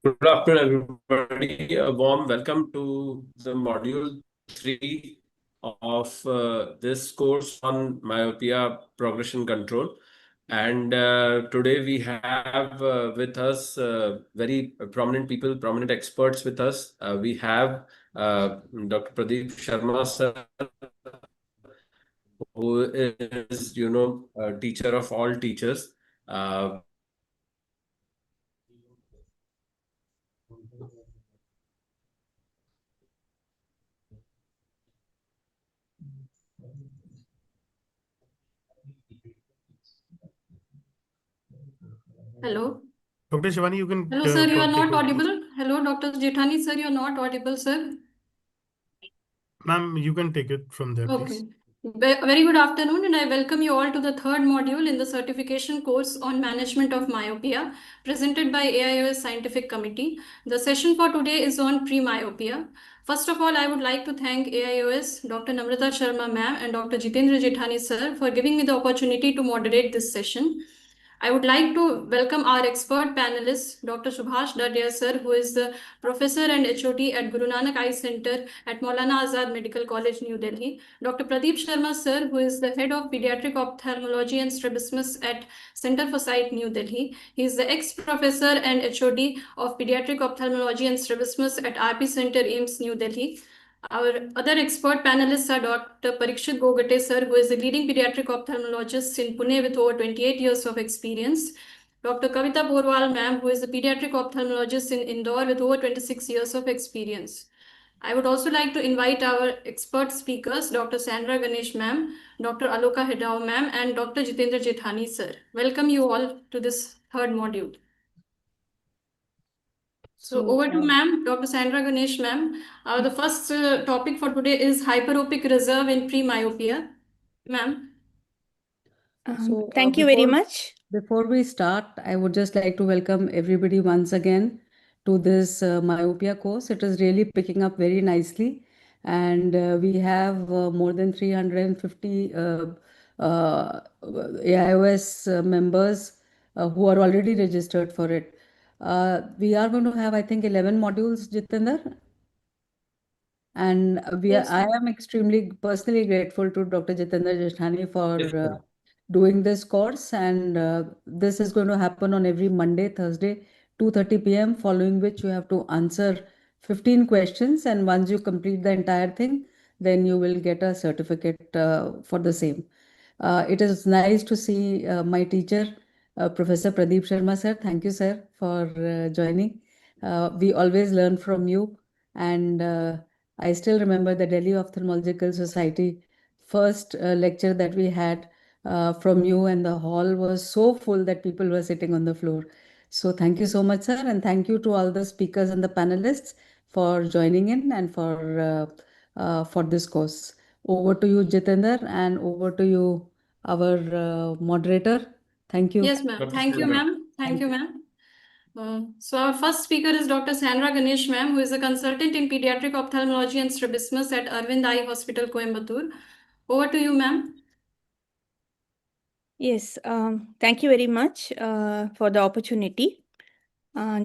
Good afternoon, everybody. A warm welcome to the module 3 of this course on myopia progression control. And today we have with us very prominent people, prominent experts with us. We have Dr. Pradeep Sharma, sir, who is, a teacher of all teachers. Hello. Dr. Shivani, you can... Hello, sir, you are not audible. Hello, Dr. Jethani, sir, you are not audible, sir. Ma'am, you can take it from there, please. Okay. Very good afternoon, and I welcome you all to the third module in the certification course on management of myopia, presented by AIOS Scientific Committee. The session for today is on pre-myopia. First of all, I would like to thank AIOS, Dr. Namrata Sharma ma'am, and Dr. Jitendra Jethani sir for giving me the opportunity to moderate this session. I would like to welcome our expert panelist, Dr. Subhash Dadia sir, who is the professor and HOD at Guru Nanak Eye Center at Maulana Azad Medical College, New Delhi. Dr. Pradeep Sharma sir, who is the head of pediatric ophthalmology and strabismus at Center for Sight, New Delhi. He is the ex-professor and HOD of pediatric ophthalmology and strabismus at RP Center, AIIMS, New Delhi. Our other expert panelists are Dr. Parikshit Gogate sir, who is a leading pediatric ophthalmologist in Pune with over 28 years of experience. Dr. Kavita Porwal ma'am, who is a pediatric ophthalmologist in Indore with over 26 years of experience. I would also like to invite our expert speakers, Dr. Sandra Ganesh ma'am, Dr. Aloka Hedao ma'am, and Dr. Jitendra Jethani sir. Welcome you all to this third module. So over to ma'am, Dr. Sandra Ganesh ma'am. The first topic for today is hyperopic reserve in pre-myopia. Ma'am. Thank you very much. Before we start, I would just like to welcome everybody once again to this myopia course. It is really picking up very nicely, and we have more than 350 AIOS members who are already registered for it. We are going to have, I think, 11 modules, Jitendra. And I am extremely personally grateful to Dr. Jitendra Jethani for doing this course. And this is going to happen on every Monday, Thursday, 2:30 p.m., following which you have to answer 15 questions. And once you complete the entire thing, then you will get a certificate for the same. It is nice to see my teacher, Professor Pradeep Sharma sir. Thank you, sir, for joining. We always learn from you. And I still remember the Delhi Ophthalmological Society first lecture that we had from you, and the hall was so full that people were sitting on the floor. So thank you so much, sir, and thank you to all the speakers and the panelists for joining in and for this course. Over to you, Jitendra, and over to you, our moderator. Thank you. Yes, ma'am. Thank you, ma'am. Thank you, ma'am. So our first speaker is Dr. Sandra Ganesh ma'am, who is a consultant in pediatric ophthalmology and strabismus at Arvind Eye Hospital, Coimbatore. Over to you, ma'am. Yes, thank you very much for the opportunity.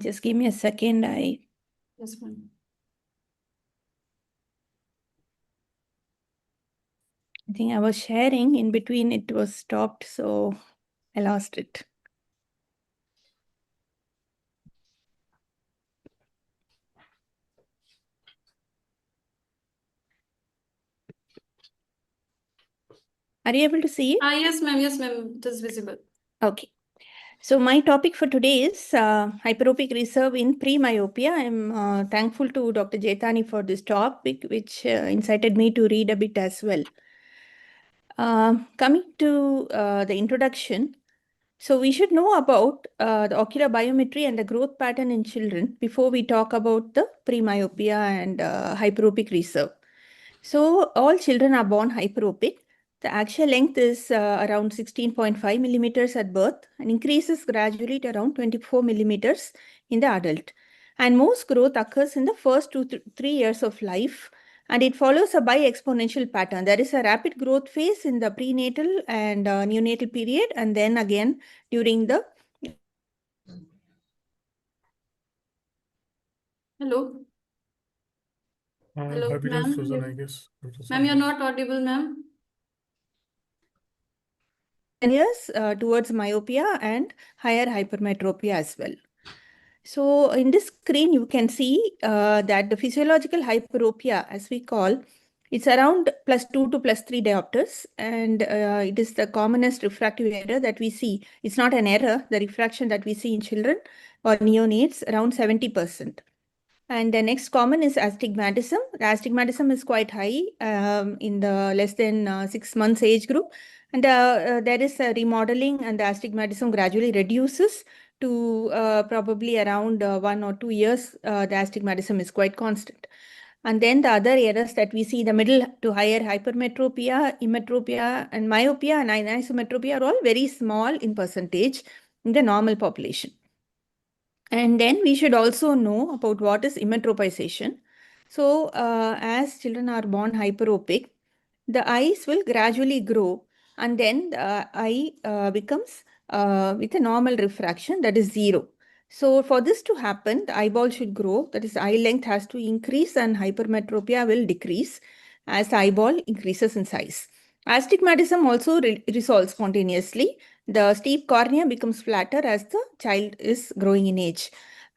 Just give me a second. Yes, ma'am. I think I was sharing in between, it was stopped, so I lost it. Are you able to see it? Yes, ma'am. Yes, ma'am. It is visible. Okay. So my topic for today is hyperopic reserve in pre-myopia. I'm thankful to Dr. Jethani for this topic, which incited me to read a bit as well. Coming to the introduction, so we should know about the ocular biometry and the growth pattern in children before we talk about the pre-myopia and hyperopic reserve. So all children are born hyperopic. The axial length is around 16.5 millimeters at birth and increases gradually to around 24 millimeters in the adult. And most growth occurs in the first 2 to 3 years of life, and it follows a bi-exponential pattern. There is a rapid growth phase in the prenatal and neonatal period, and then again during the Hello. Hello, Her video is ma'am. frozen, I guess. Ma'am, you're not audible, ma'am. Years towards myopia and higher hypermetropia as well. So in this screen, you can see that the physiological hyperopia, as we call, it's around +2 to +3 diopters, and it is the commonest refractive error that we see. It's not an error, the refraction that we see in children or neonates, around 70%. And the next common is astigmatism. The astigmatism is quite high in the less than 6 months age group. And there is a remodeling, and the astigmatism gradually reduces to probably around 1 or 2 years. The astigmatism is quite constant. And then the other errors that we see, the middle to higher hypermetropia, emmetropia, and myopia and anisometropia are all very small in percentage in the normal population. And then we should also know about what is emmetropization. So as children are born hyperopic, the eyes will gradually grow, and then the eye becomes with a normal refraction, that is 0. So for this to happen, the eyeball should grow, that is eye length has to increase and hypermetropia will decrease as the eyeball increases in size. Astigmatism also resolves spontaneously. The steep cornea becomes flatter as the child is growing in age.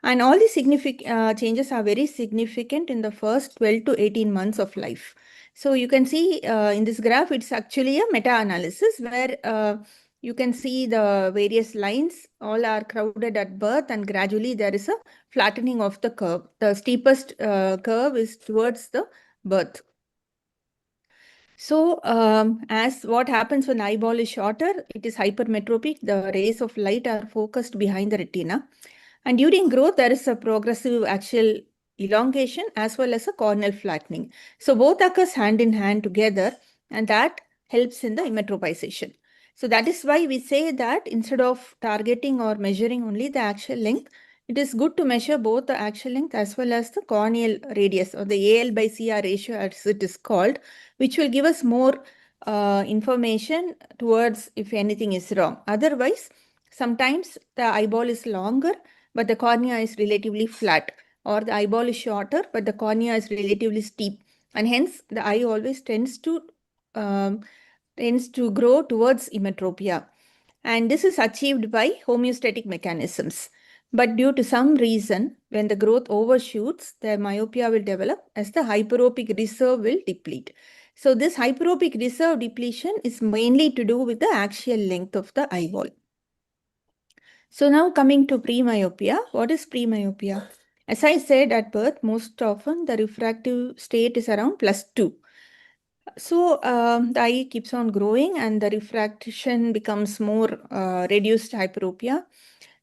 And all these changes are very significant in the first 12 to 18 months of life. So you can see in this graph, it's actually a meta-analysis where you can see the various lines all are crowded at birth, and gradually there is a flattening of the curve. The steepest curve is towards the birth. So as what happens when eyeball is shorter, it is hypermetropic. The rays of light are focused behind the retina. And during growth, there is a progressive axial elongation as well as a corneal flattening. So both occurs hand in hand together, and that helps in the emmetropization. So that is why we say that instead of targeting or measuring only the axial length, it is good to measure both the axial length as well as the corneal radius, or the AL/CR ratio as it is called, which will give us more information towards if anything is wrong. Otherwise, sometimes the eyeball is longer, but the cornea is relatively flat, or the eyeball is shorter, but the cornea is relatively steep. And hence, the eye always tends to grow towards emmetropia. And this is achieved by homeostatic mechanisms. But due to some reason, when the growth overshoots, the myopia will develop as the hyperopic reserve will deplete. So this hyperopic reserve depletion is mainly to do with the axial length of the eyeball. So now coming to premyopia. What is premyopia? As I said, at birth, most often the refractive state is around +2. So the eye keeps on growing and the refraction becomes more reduced hyperopia.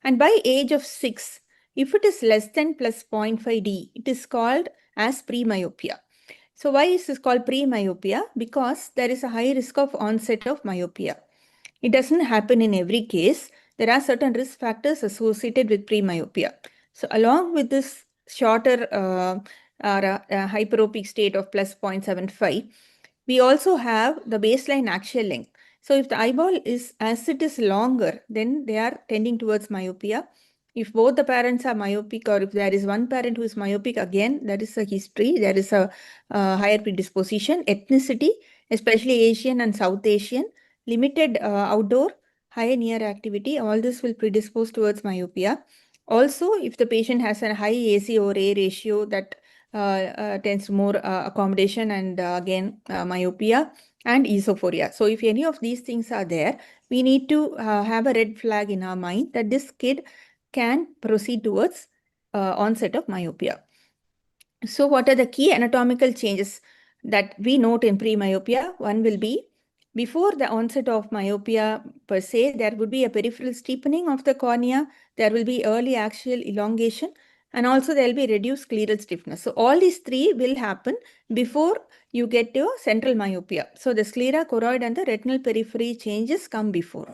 And by age of 6, if it is less than +0.5 D, it is called as premyopia. So why is this called premyopia? Because there is a high risk of onset of myopia. It doesn't happen in every case. There are certain risk factors associated with premyopia. So along with this shorter hyperopic state of +0.75, we also have the baseline axial length. So if the eyeball is, as it is longer, then they are tending towards myopia. If both the parents are myopic, or if there is one parent who is myopic, again, there is a history, there is a higher predisposition, ethnicity, especially Asian and South Asian, limited outdoor, high near activity, all this will predispose towards myopia. Also, if the patient has a high AC or A ratio, that tends to more accommodation, and again myopia and esophoria. So if any of these things are there, we need to have a red flag in our mind that this kid can proceed towards onset of myopia. So what are the key anatomical changes that we note in premyopia? One will be, before the onset of myopia per se, there would be a peripheral steepening of the cornea, there will be early axial elongation, and also there will be reduced scleral stiffness. So all these three will happen before you get to central myopia. So the sclera, choroid, and the retinal periphery changes come before.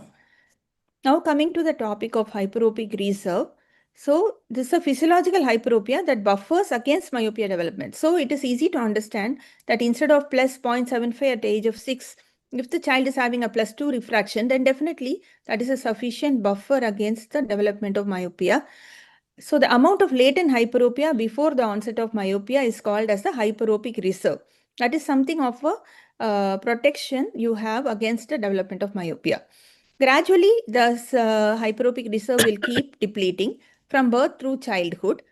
Now coming to the topic of hyperopic reserve. So this is a physiological hyperopia that buffers against myopia development. So it is easy to understand that instead of +0.75 at the age of 6, if the child is having a +2 refraction, then definitely that is a sufficient buffer against the development of myopia. So the amount of latent hyperopia before the onset of myopia is called as the hyperopic reserve. That is something of a protection you have against the development of myopia. Gradually, this hyperopic reserve will keep depleting from birth through childhood.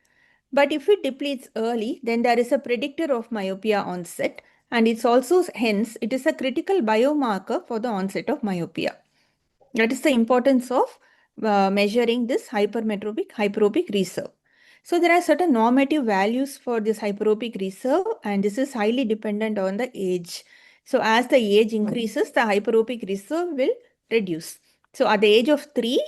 But if it depletes early, then there is a predictor of myopia onset, and it's also, hence, it is a critical biomarker for the onset of myopia. That is the importance of measuring this hyperopic reserve. So there are certain normative values for this hyperopic reserve, and this is highly dependent on the age. So as the age increases, the hyperopic reserve will reduce. So at the age of 3,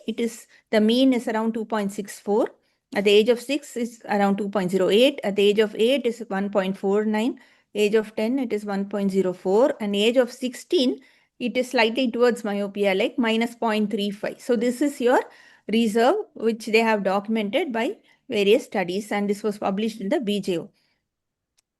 the mean is around 2.64. At the age of 6 is around 2.08. At the age of 8 is 1.49. Age of 10 it is 1.04, and age of 16 it is slightly towards myopia, like minus 0.35. So this is your reserve, which they have documented by various studies, and this was published in the BJO.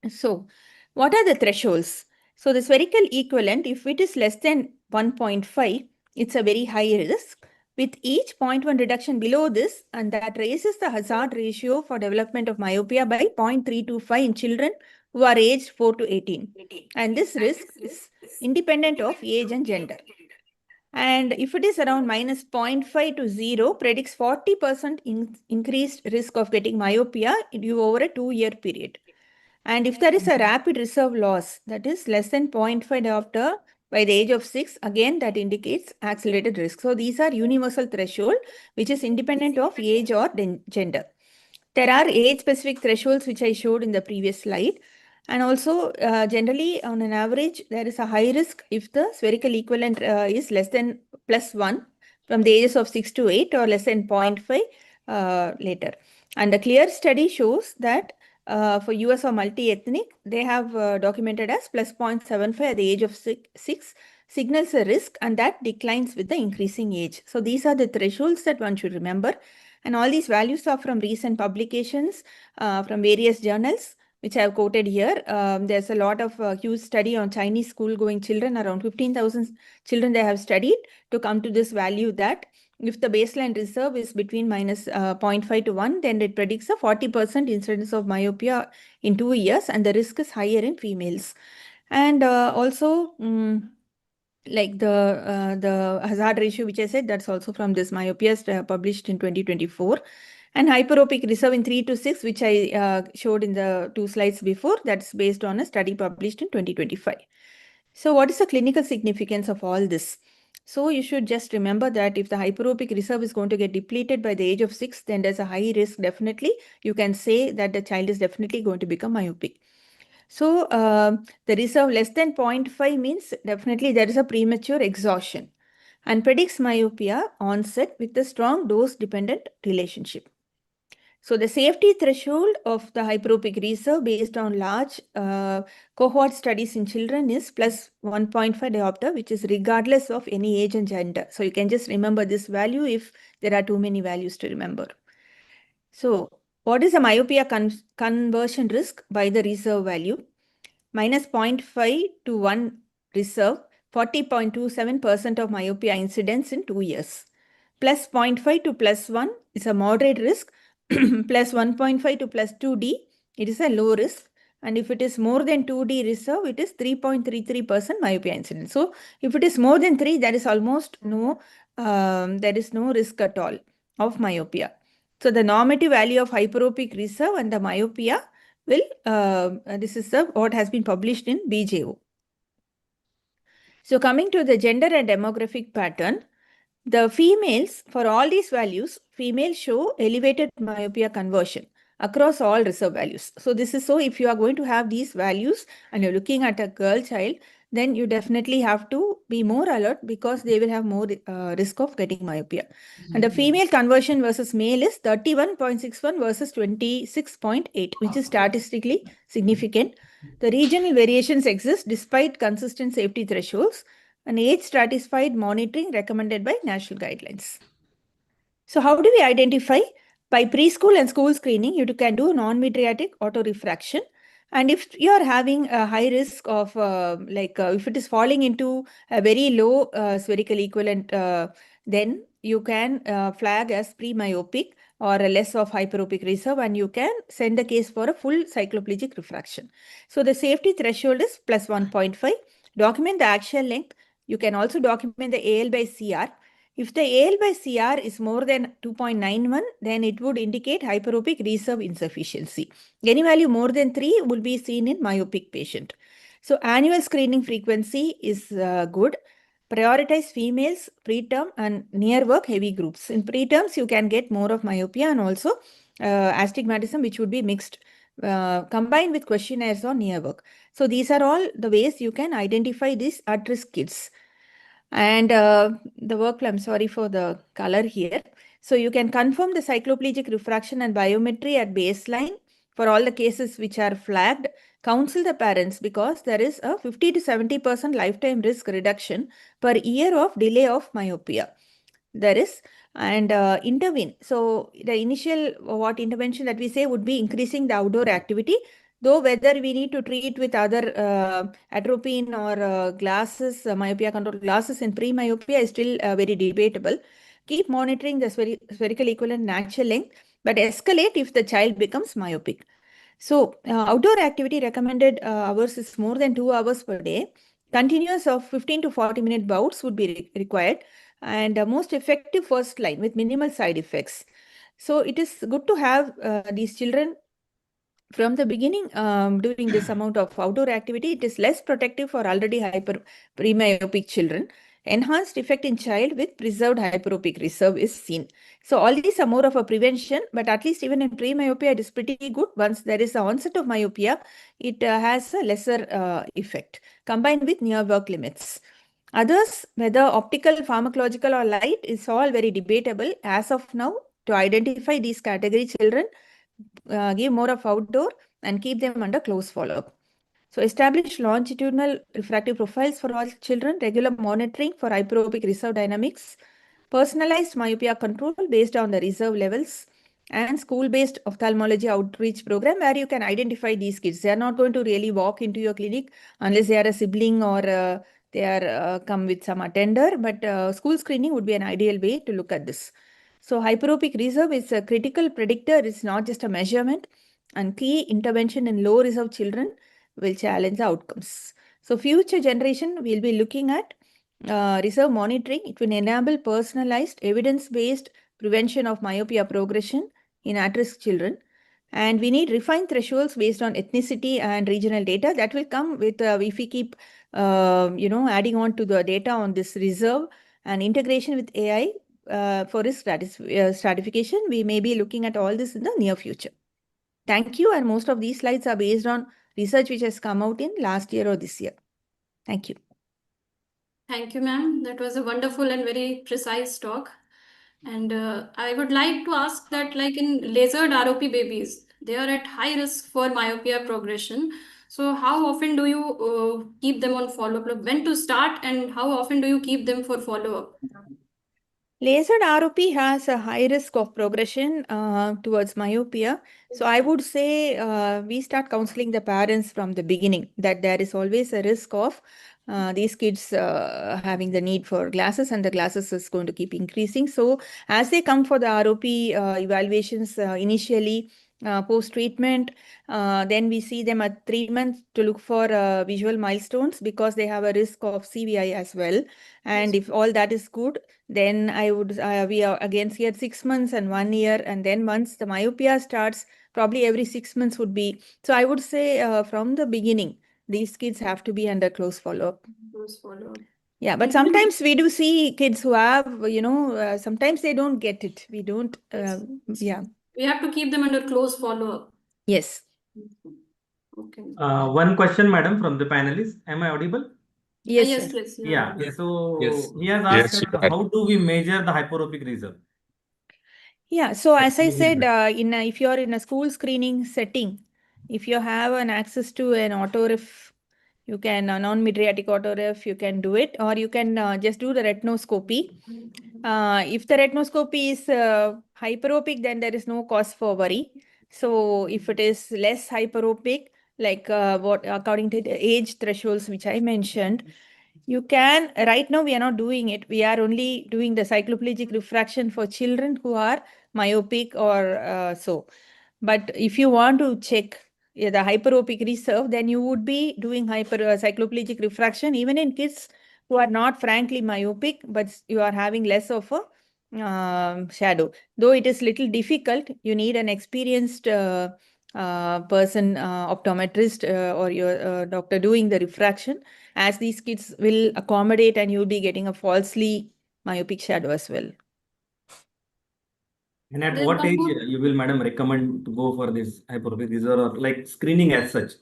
So what are the thresholds? So the spherical equivalent, if it is less than 1.5, it's a very high risk. With each 0.1 reduction below this, and that raises the hazard ratio for development of myopia by 0.325 in children who are aged 4 to 18. And this risk is independent of age and gender. And if it is around minus 0.5 to 0, predicts 40% increased risk of getting myopia over a 2-year period. And if there is a rapid reserve loss, that is less than 0.5 diopter by the age of 6, again that indicates accelerated risk. So these are universal threshold, which is independent of age or gender. There are age-specific thresholds, which I showed in the previous slide. And also, generally, on an average, there is a high risk if the spherical equivalent is less than +1 from the ages of 6 to 8 or less than 0.5 later. And the clear study shows that for US or multi-ethnic, they have documented as +0.75 at the age of 6 signals a risk, and that declines with the increasing age. So these are the thresholds that one should remember. And all these values are from recent publications from various journals, which I have quoted here. There's a lot of huge study on Chinese school-going children, around 15,000 children they have studied to come to this value that if the baseline reserve is between minus 0.5 to 1, then it predicts a 40% incidence of myopia in 2 years, and the risk is higher in females. And also, like the hazard ratio, which I said, that's also from this Myopia published in 2024. And hyperopic reserve in 3 to 6, which I showed in the 2 slides before, that's based on a study published in 2025. So what is the clinical significance of all this? So you should just remember that if the hyperopic reserve is going to get depleted by the age of 6, then there's a high risk, definitely. You can say that the child is definitely going to become myopic. So the reserve less than 0.5 means definitely there is a premature exhaustion, and predicts myopia onset with a strong dose-dependent relationship. So the safety threshold of the hyperopic reserve based on large cohort studies in children is plus 1.5 diopter, which is regardless of any age and gender. So you can just remember this value if there are too many values to remember. So what is a myopia conversion risk by the reserve value? Minus 0.5 to 1 reserve, 40.27% of myopia incidence in 2 years. Plus 0.5 to plus 1 is a moderate risk. Plus 1.5 to plus 2D, it is a low risk. And if it is more than 2D reserve, it is 3.33% myopia incidence. So if it is more than 3, there is almost no, there is no risk at all of myopia. So the normative value of hyperopic reserve and the myopia will, this is what has been published in BJO. So coming to the gender and demographic pattern, the females, for all these values, females show elevated myopia conversion across all reserve values. So this is so if you are going to have these values and you're looking at a girl child, then you definitely have to be more alert because they will have more risk of getting myopia. And the female conversion versus male is 31.61 versus 26.8, which is statistically significant. The regional variations exist despite consistent safety thresholds, and age-stratified monitoring recommended by national guidelines. So how do we identify? By preschool and school screening, you can do non-mydriatic autorefraction. And if you are having a high risk of, if it is falling into a very low spherical equivalent, then you can flag as premyopic or a less of hyperopic reserve, and you can send the case for a full cycloplegic refraction. So the safety threshold is plus 1.5. Document the axial length. You can also document the AL by CR. If the AL by CR is more than 2.91, then it would indicate hyperopic reserve insufficiency. Any value more than 3 will be seen in myopic patient. So annual screening frequency is good. Prioritize females, preterm and near work heavy groups. In preterms, you can get more of myopia and also astigmatism, which would be mixed, combined with questionnaires on near work. So these are all the ways you can identify these at-risk kids. And the work, I'm sorry for the color here. So you can confirm the cycloplegic refraction and biometry at baseline for all the cases which are flagged. Counsel the parents because there is a 50 to 70% lifetime risk reduction per year of delay of myopia. There is, and intervene. So the initial intervention that we say would be increasing the outdoor activity, though whether we need to treat with other atropine or glasses, myopia control glasses in pre-myopia is still very debatable. Keep monitoring the spherical equivalent natural length, but escalate if the child becomes myopic. So outdoor activity recommended hours is more than 2 hours per day. Continuous of 15 to 40-minute bouts would be required, and most effective first line with minimal side effects. So it is good to have these children from the beginning doing this amount of outdoor activity. It is less protective for already premyopic children. Enhanced effect in child with preserved hyperopic reserve is seen. So all these are more of a prevention, but at least even in premyopia, it is pretty good. Once there is the onset of myopia, it has a lesser effect combined with near work limits. Others, whether optical, pharmacological or light, is all very debatable as of now. To identify these category children, give more of outdoor and keep them under close follow-up. So establish longitudinal refractive profiles for all children, regular monitoring for hyperopic reserve dynamics, personalized myopia control based on the reserve levels, and school-based ophthalmology outreach program where you can identify these kids. They are not going to really walk into your clinic unless they are a sibling or they are come with some attender, but school screening would be an ideal way to look at this. So hyperopic reserve is a critical predictor. It's not just a measurement, and key intervention in low reserve children will challenge the outcomes. So future generation will be looking at reserve monitoring. It will enable personalized evidence-based prevention of myopia progression in at-risk children. And we need refined thresholds based on ethnicity and regional data that will come with, if we keep, adding on to the data on this reserve and integration with AI for risk stratification, we may be looking at all this in the near future. Thank you. And most of these slides are based on research which has come out in last year or this year. Thank you. Thank you, ma'am. That was a wonderful and very precise talk. And I would like to ask that, like in lasered ROP babies, they are at high risk for myopia progression. So how often do you keep them on follow-up? When to start and how often do you keep them for follow-up? Lasered ROP has a high risk of progression towards myopia. So I would say we start counseling the parents from the beginning that there is always a risk of these kids having the need for glasses, and the glasses is going to keep increasing. So as they come for the ROP evaluations initially, post-treatment, then we see them at 3 months to look for visual milestones because they have a risk of CVI as well. And if all that is good, then I would, we are again see at 6 months and 1 year, and then once the myopia starts, probably every 6 months would be. So I would say from the beginning, these kids have to be under close follow-up. Close follow-up. Yeah, but sometimes we do see kids who have, sometimes they don't get it. We don't, yeah. We have to keep them under close follow-up. Yes. Okay. One question, madam, from the panelists. Am I audible? Yes, Yes, sir. please. Yeah. So Yes. he has Yes, asked you that are. how do we measure the hyperopic reserve? Yeah, so as I said, Absolutely. if you're in a school screening setting, if you have an access to an autoref, you can non-mydriatic autoref, you can do it, or you can just do the retinoscopy. If the retinoscopy is hyperopic, then there is no cause for worry. So if it is less hyperopic, like what according to the age thresholds which I mentioned, You can, right now we are not doing it. We are only doing the cycloplegic refraction for children who are myopic or so. But if you want to check the hyperopic reserve, then you would be doing cycloplegic refraction even in kids who are not frankly myopic, but you are having less of a shadow. Though it is little difficult, you need an experienced person, optometrist or your doctor doing the refraction, as these kids will accommodate and you'll be getting a falsely myopic shadow as well. And at There's what one age more. you will, madam, recommend to go for this hyperopic reserve or like screening as such?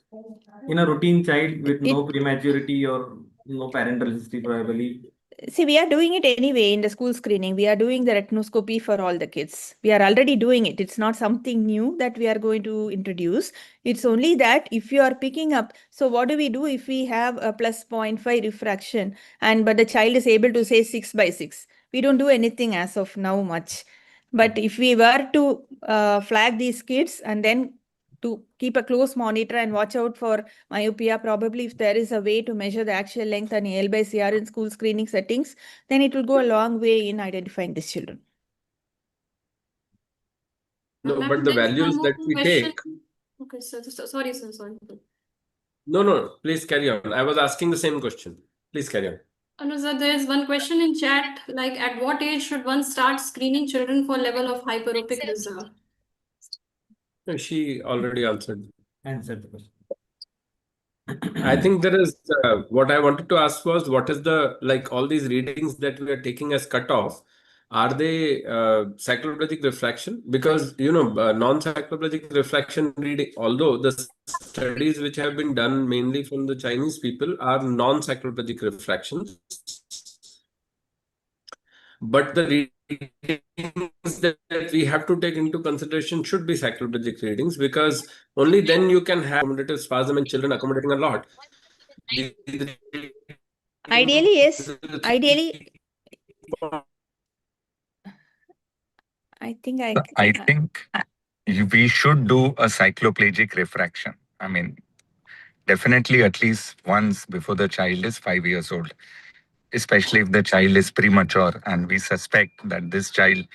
In a routine child with no prematurity or no parental history probably. See, we are doing it anyway in the school screening. We are doing the retinoscopy for all the kids. We are already doing it. It's not something new that we are going to introduce. It's only that if you are picking up, so what do we do if we have a plus 0.5 refraction but the child is able to say 6/6? We don't do anything as of now much. But if we were to flag these kids and then to keep a close monitor and watch out for myopia, probably if there is a way to measure the axial length and L/CR in school screening settings, then it will go a long way in identifying these children. No, Ma'am, but the there's values one more that we question. take. Okay, sorry, sir, sorry. No, please carry on. I was asking the same question. Please carry on. No, sir, there's one question in chat, like at what age should one start screening children for level of hyperopic reserve? She already answered. Answer the question. I think there is what I wanted to ask was what is the like all these readings that we are taking as cutoff, are they cycloplegic refraction? Because non-cycloplegic refraction reading, although the studies which have been done mainly from the Chinese people are non-cycloplegic refractions, but the readings that we have to take into consideration should be cycloplegic readings, because only then you can have accommodative spasm in children accommodating a lot. Ideally, yes. Ideally, I think we should do a cycloplegic refraction. I mean, definitely at least once before the child is 5 years old, especially if the child is premature and we suspect that this child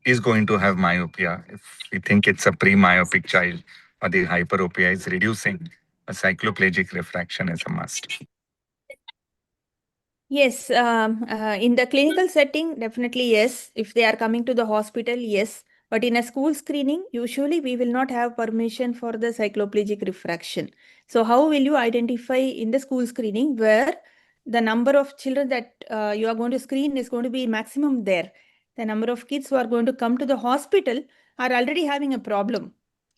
is going to have myopia. If we think it's a pre-myopic child or the hyperopia is reducing, a cycloplegic refraction is a must. yes. In the clinical setting, definitely yes. If they are coming to the hospital, yes. But in a school screening, usually we will not have permission for the cycloplegic refraction. So how will you identify in the school screening where the number of children that you are going to screen is going to be maximum there? The number of kids who are going to come to the hospital are already having a problem.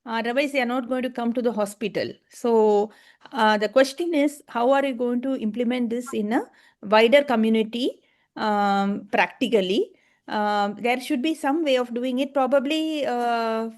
Otherwise, they are not going to come to the hospital. So the question is, how are you going to implement this in a wider community practically? There should be some way of doing it, probably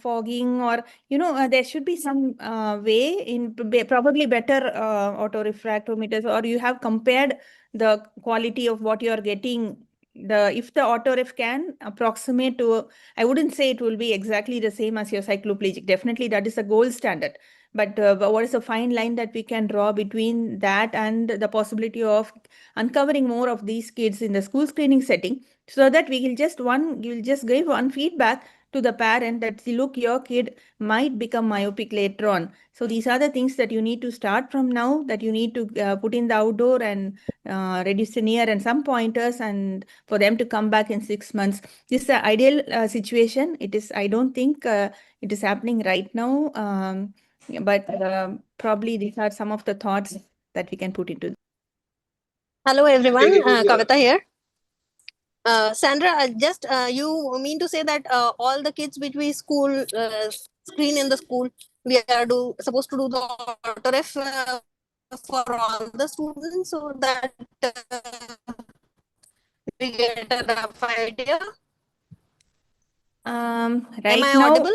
fogging, or there should be some way in probably better autorefractometers, or you have compared the quality of what you are getting. If the autoref can approximate to, I wouldn't say it will be exactly the same as your cycloplegic. Definitely that is the gold standard. But what is the fine line that we can draw between that and the possibility of uncovering more of these kids in the school screening setting, so that we will just give one feedback to the parent that, look, your kid might become myopic later on. So these are the things that you need to start from now, that you need to put in the outdoor and reduce the near and some pointers, and for them to come back in 6 months. This is the ideal situation. I don't think it is happening right now. But probably these are some of the thoughts that we can put into. Hello everyone, Kavita here. Sandra, just you mean to say that all the kids which we screen in the school, we are supposed to do the autoref for all the students, so that we get a rough idea. Right Am I now, audible?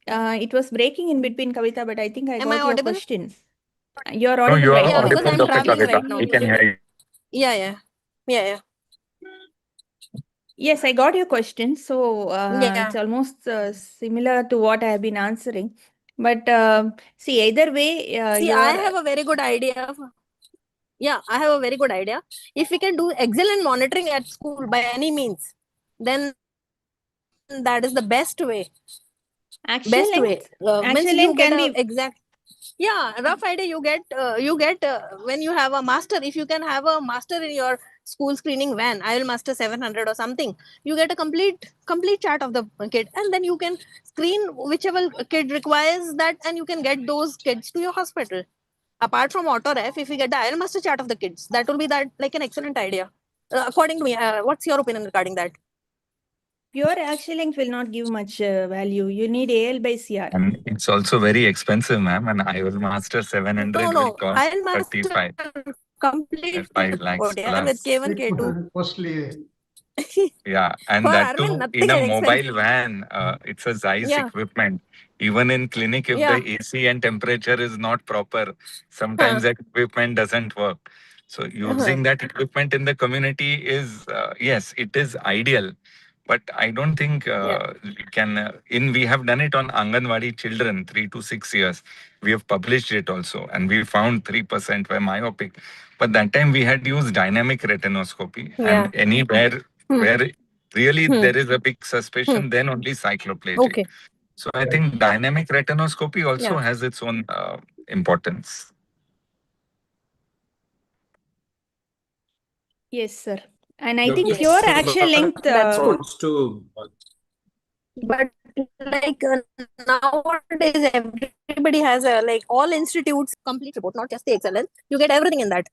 it was breaking in between, Kavita, but I think I Am got I your audible? question. You're No, audible you are right Yeah, now. because I'm audible, Dr. traveling Kavita. right now. We can hear you. Yeah. Yes, I got your question. So Yeah. it's almost similar to what I have been answering. But see, either way, See, I have a very good idea. Yeah, I have a very good idea. If we can do excellent monitoring at school by any means, then that is the best way. Actual Means length you get can a be exact, yeah, rough idea. You get when you have a master. If you can have a master in your school screening van, I will master 700 or something. You get a complete chart of the kid, and then you can screen whichever kid requires that, and you can get those kids to your hospital. Apart from auto ref, if you get the IL master chart of the kids, that will be that like an excellent idea. According to me, what's your opinion regarding that? pure axial length will not give much value. You need AL by CR. And it's also very expensive, ma'am. And I will master 700 will No, cost IL master 35, complete 5 lakhs report, yeah, with plus. K1, K2. Costly. Yeah, and For that Armin, too nothing in a expensive. mobile van, it's a Zeiss Yeah, equipment. Even in clinic, if yeah. the AC and temperature is not proper, Huh, sometimes that equipment doesn't work. So uh-huh. using that equipment in the community is, yes, it is ideal. But I don't think Yeah, we can, we have done it on Anganwadi children, 3 to 6 years. We have published it also, and we found 3% were myopic. But that time we had used dynamic retinoscopy, yeah. and anywhere Hmm, where really hmm, there is a big hmm. suspicion, then only cycloplegic. Okay. So I think dynamic retinoscopy also Yeah. has its own importance. Yes, sir. And I The think Yes. pure so axial length. That's true. wants to But like nowadays, everybody has a like all institutes complete report, not just the excellence. You get everything in that.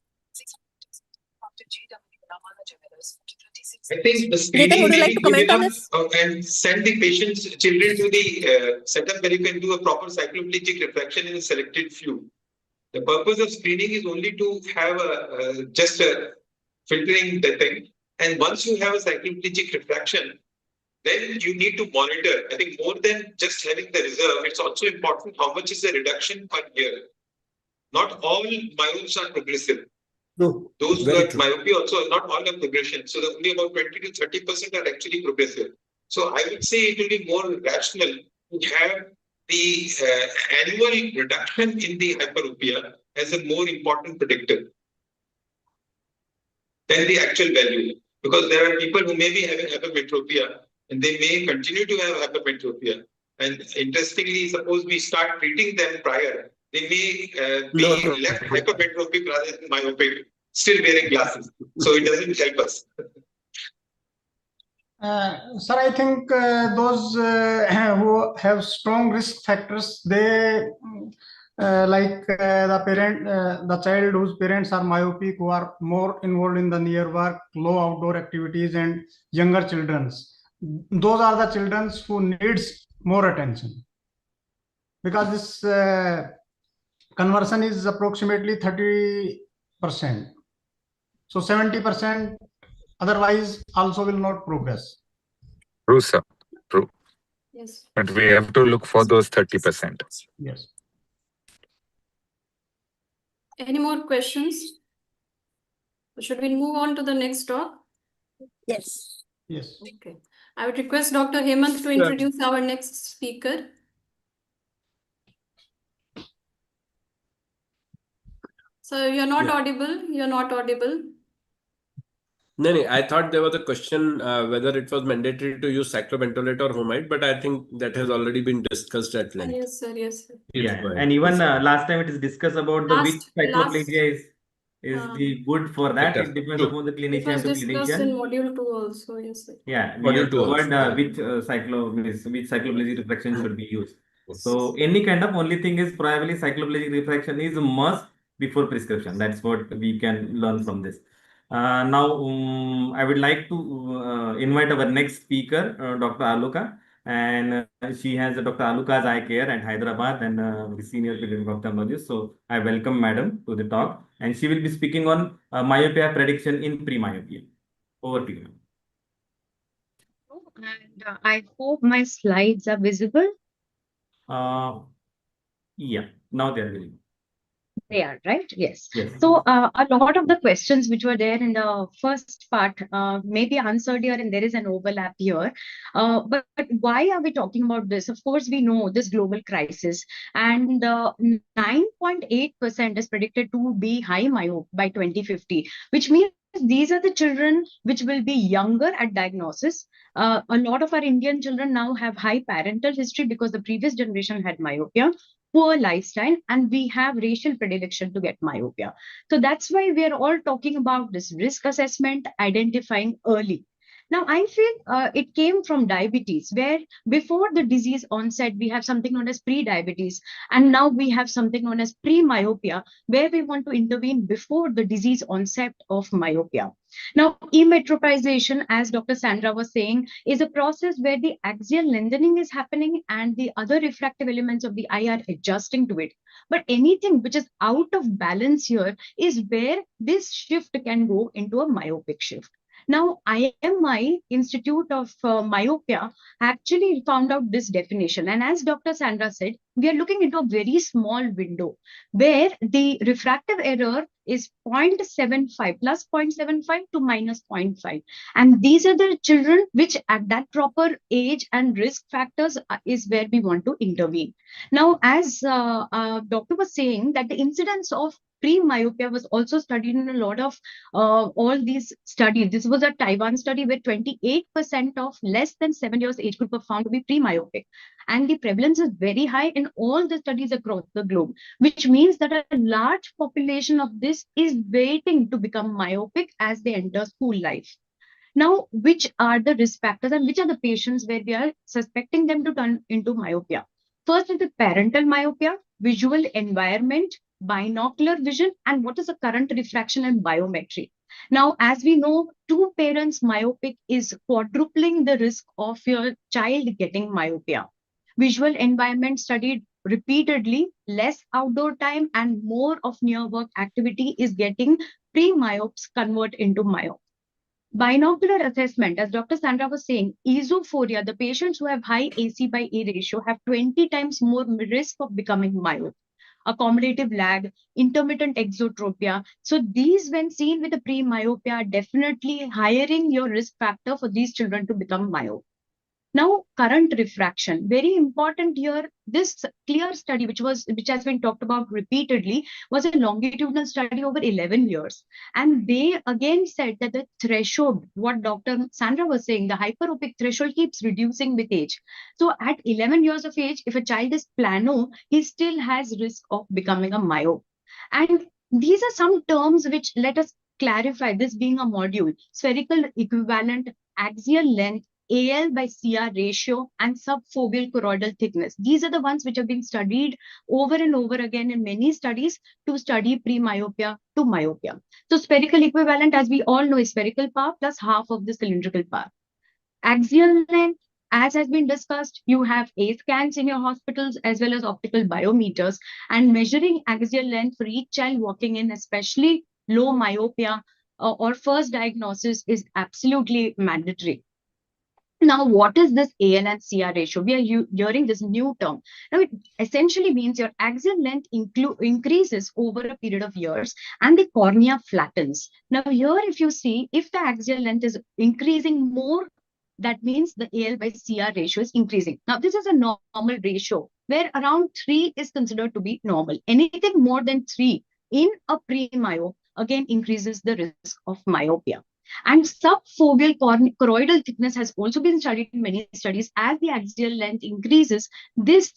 I think the Jitan, screening would you may like be to good comment on enough this? and send the patients, children to the setup where you can do a proper cycloplegic refraction in a selected few. The purpose of screening is only to have just a filtering the thing. And once you have a cycloplegic refraction, then you need to monitor. I think more than just having the reserve, it's also important how much is the reduction per year. Not all myopes are progressive. true. Those who Very have true. myopia also not all have progression. So only about 20 to 30% are actually progressive. So I would say it will be more rational to have the annual reduction in the hyperopia as a more important predictor than the actual value. Because there are people who may be having hypermetropia and they may continue to have hypermetropia. And interestingly, suppose we start treating them prior, they may be left hypermetropic rather than myopic, still wearing glasses. So it doesn't help us. Sir, I think those who have strong risk factors, they the child whose parents are myopic, who are more involved in the near work, low outdoor activities, and younger childrens. Those are the children who needs more attention, because this conversion is approximately 30%. So 70% otherwise also will not progress. True, sir. True. Yes. But we have to look for those 30%. Yes. Any more questions? Should we move on to the next talk? Yes. Yes. Okay. I would request Dr. Hemant to introduce our next speaker. So you're not audible. You're not audible. No, I thought there was a question whether it was mandatory to use cyclobentonate or homide, but I think that has already been discussed at length. Yes, sir. Yes, sir. Please Yeah, go ahead, and even please. last time it is discussed about the which Last, cycloplegia is the good for that. Better. It depends True. upon the it clinician was to discussed in clinician. module 2 also. Yes, sir. Yeah, we Module have 2 covered also. which cycloplegic refraction should be used. Yes. So any kind of only thing is probably cycloplegic refraction is a must before prescription. That's what we can learn from this. Now, I would like to invite our next speaker, Dr. Aluka, and she has Dr. Aluka's Eye Care at Hyderabad and the senior pediatric ophthalmologist. So I welcome Madam to the talk, and she will be speaking on myopia prediction in pre-myopia. Over to you. And I hope my slides are visible. Yeah, now they are visible. They are, right? Yes. Yes. So a lot of the questions which were there in the first part may be answered here, and there is an overlap here. But why are we talking about this? Of course, we know this global crisis, and 9.8% is predicted to be high myope by 2050, which means these are the children which will be younger at diagnosis. A lot of our Indian children now have high parental history because the previous generation had myopia, poor lifestyle, and we have racial predilection to get myopia. So that's why we are all talking about this risk assessment, identifying early. Now, I feel it came from diabetes, where before the disease onset, we have something known as pre-diabetes, and now we have something known as pre-myopia, where we want to intervene before the disease onset of myopia. Now, emetropization, as Dr. Sandra was saying, is a process where the axial lengthening is happening and the other refractive elements of the eye are adjusting to it. But anything which is out of balance here is where this shift can go into a myopic shift. Now, IMI, Institute of Myopia, actually found out this definition. And as Dr. Sandra said, we are looking into a very small window where the refractive error is 0.75 plus 0.75 to minus 0.5. And these are the children which at that proper age and risk factors is where we want to intervene. Now, as doctor was saying, that the incidence of pre-myopia was also studied in a lot of all these studies. This was a Taiwan study where 28% of less than 7 years age group were found to be pre-myopic. And the prevalence is very high in all the studies across the globe, which means that a large population of this is waiting to become myopic as they enter school life. Now, which are the risk factors and which are the patients where we are suspecting them to turn into myopia? First is the parental myopia, visual environment, binocular vision, and what is the current refraction and biometry. Now, as we know, two parents myopic is quadrupling the risk of your child getting myopia. Visual environment studied repeatedly, less outdoor time and more of near work activity is getting pre-myopes convert into myope. Binocular assessment, as Dr. Sandra was saying, esophoria, the patients who have high AC by E ratio have 20 times more risk of becoming myope. Accommodative lag, intermittent exotropia. So these, when seen with a pre-myopia, are definitely highering your risk factor for these children to become myope. Now, current refraction, very important here. This clear study, which has been talked about repeatedly, was a longitudinal study over 11 years. And they again said that the threshold, what Dr. Sandra was saying, the hyperopic threshold keeps reducing with age. So at 11 years of age, if a child is plano, he still has risk of becoming a myope. And these are some terms which let us clarify this being a module: spherical equivalent, axial length, AL by CR ratio, and subfoveal choroidal thickness. These are the ones which have been studied over and over again in many studies to study pre-myopia to myopia. So spherical equivalent, as we all know, is spherical power plus half of the cylindrical power. Axial length, as has been discussed, you have A scans in your hospitals as well as optical biometers, and measuring axial length for each child walking in, especially low myopia or first diagnosis, is absolutely mandatory. Now, what is this AL and CR ratio? We are hearing this new term. Now, it essentially means your axial length increases over a period of years and the cornea flattens. Now, here, if you see, if the axial length is increasing more, that means the AL by CR ratio is increasing. Now, this is a normal ratio where around 3 is considered to be normal. Anything more than 3 in a pre-myope again increases the risk of myopia. And subfoveal choroidal thickness has also been studied in many studies. As the axial length increases, this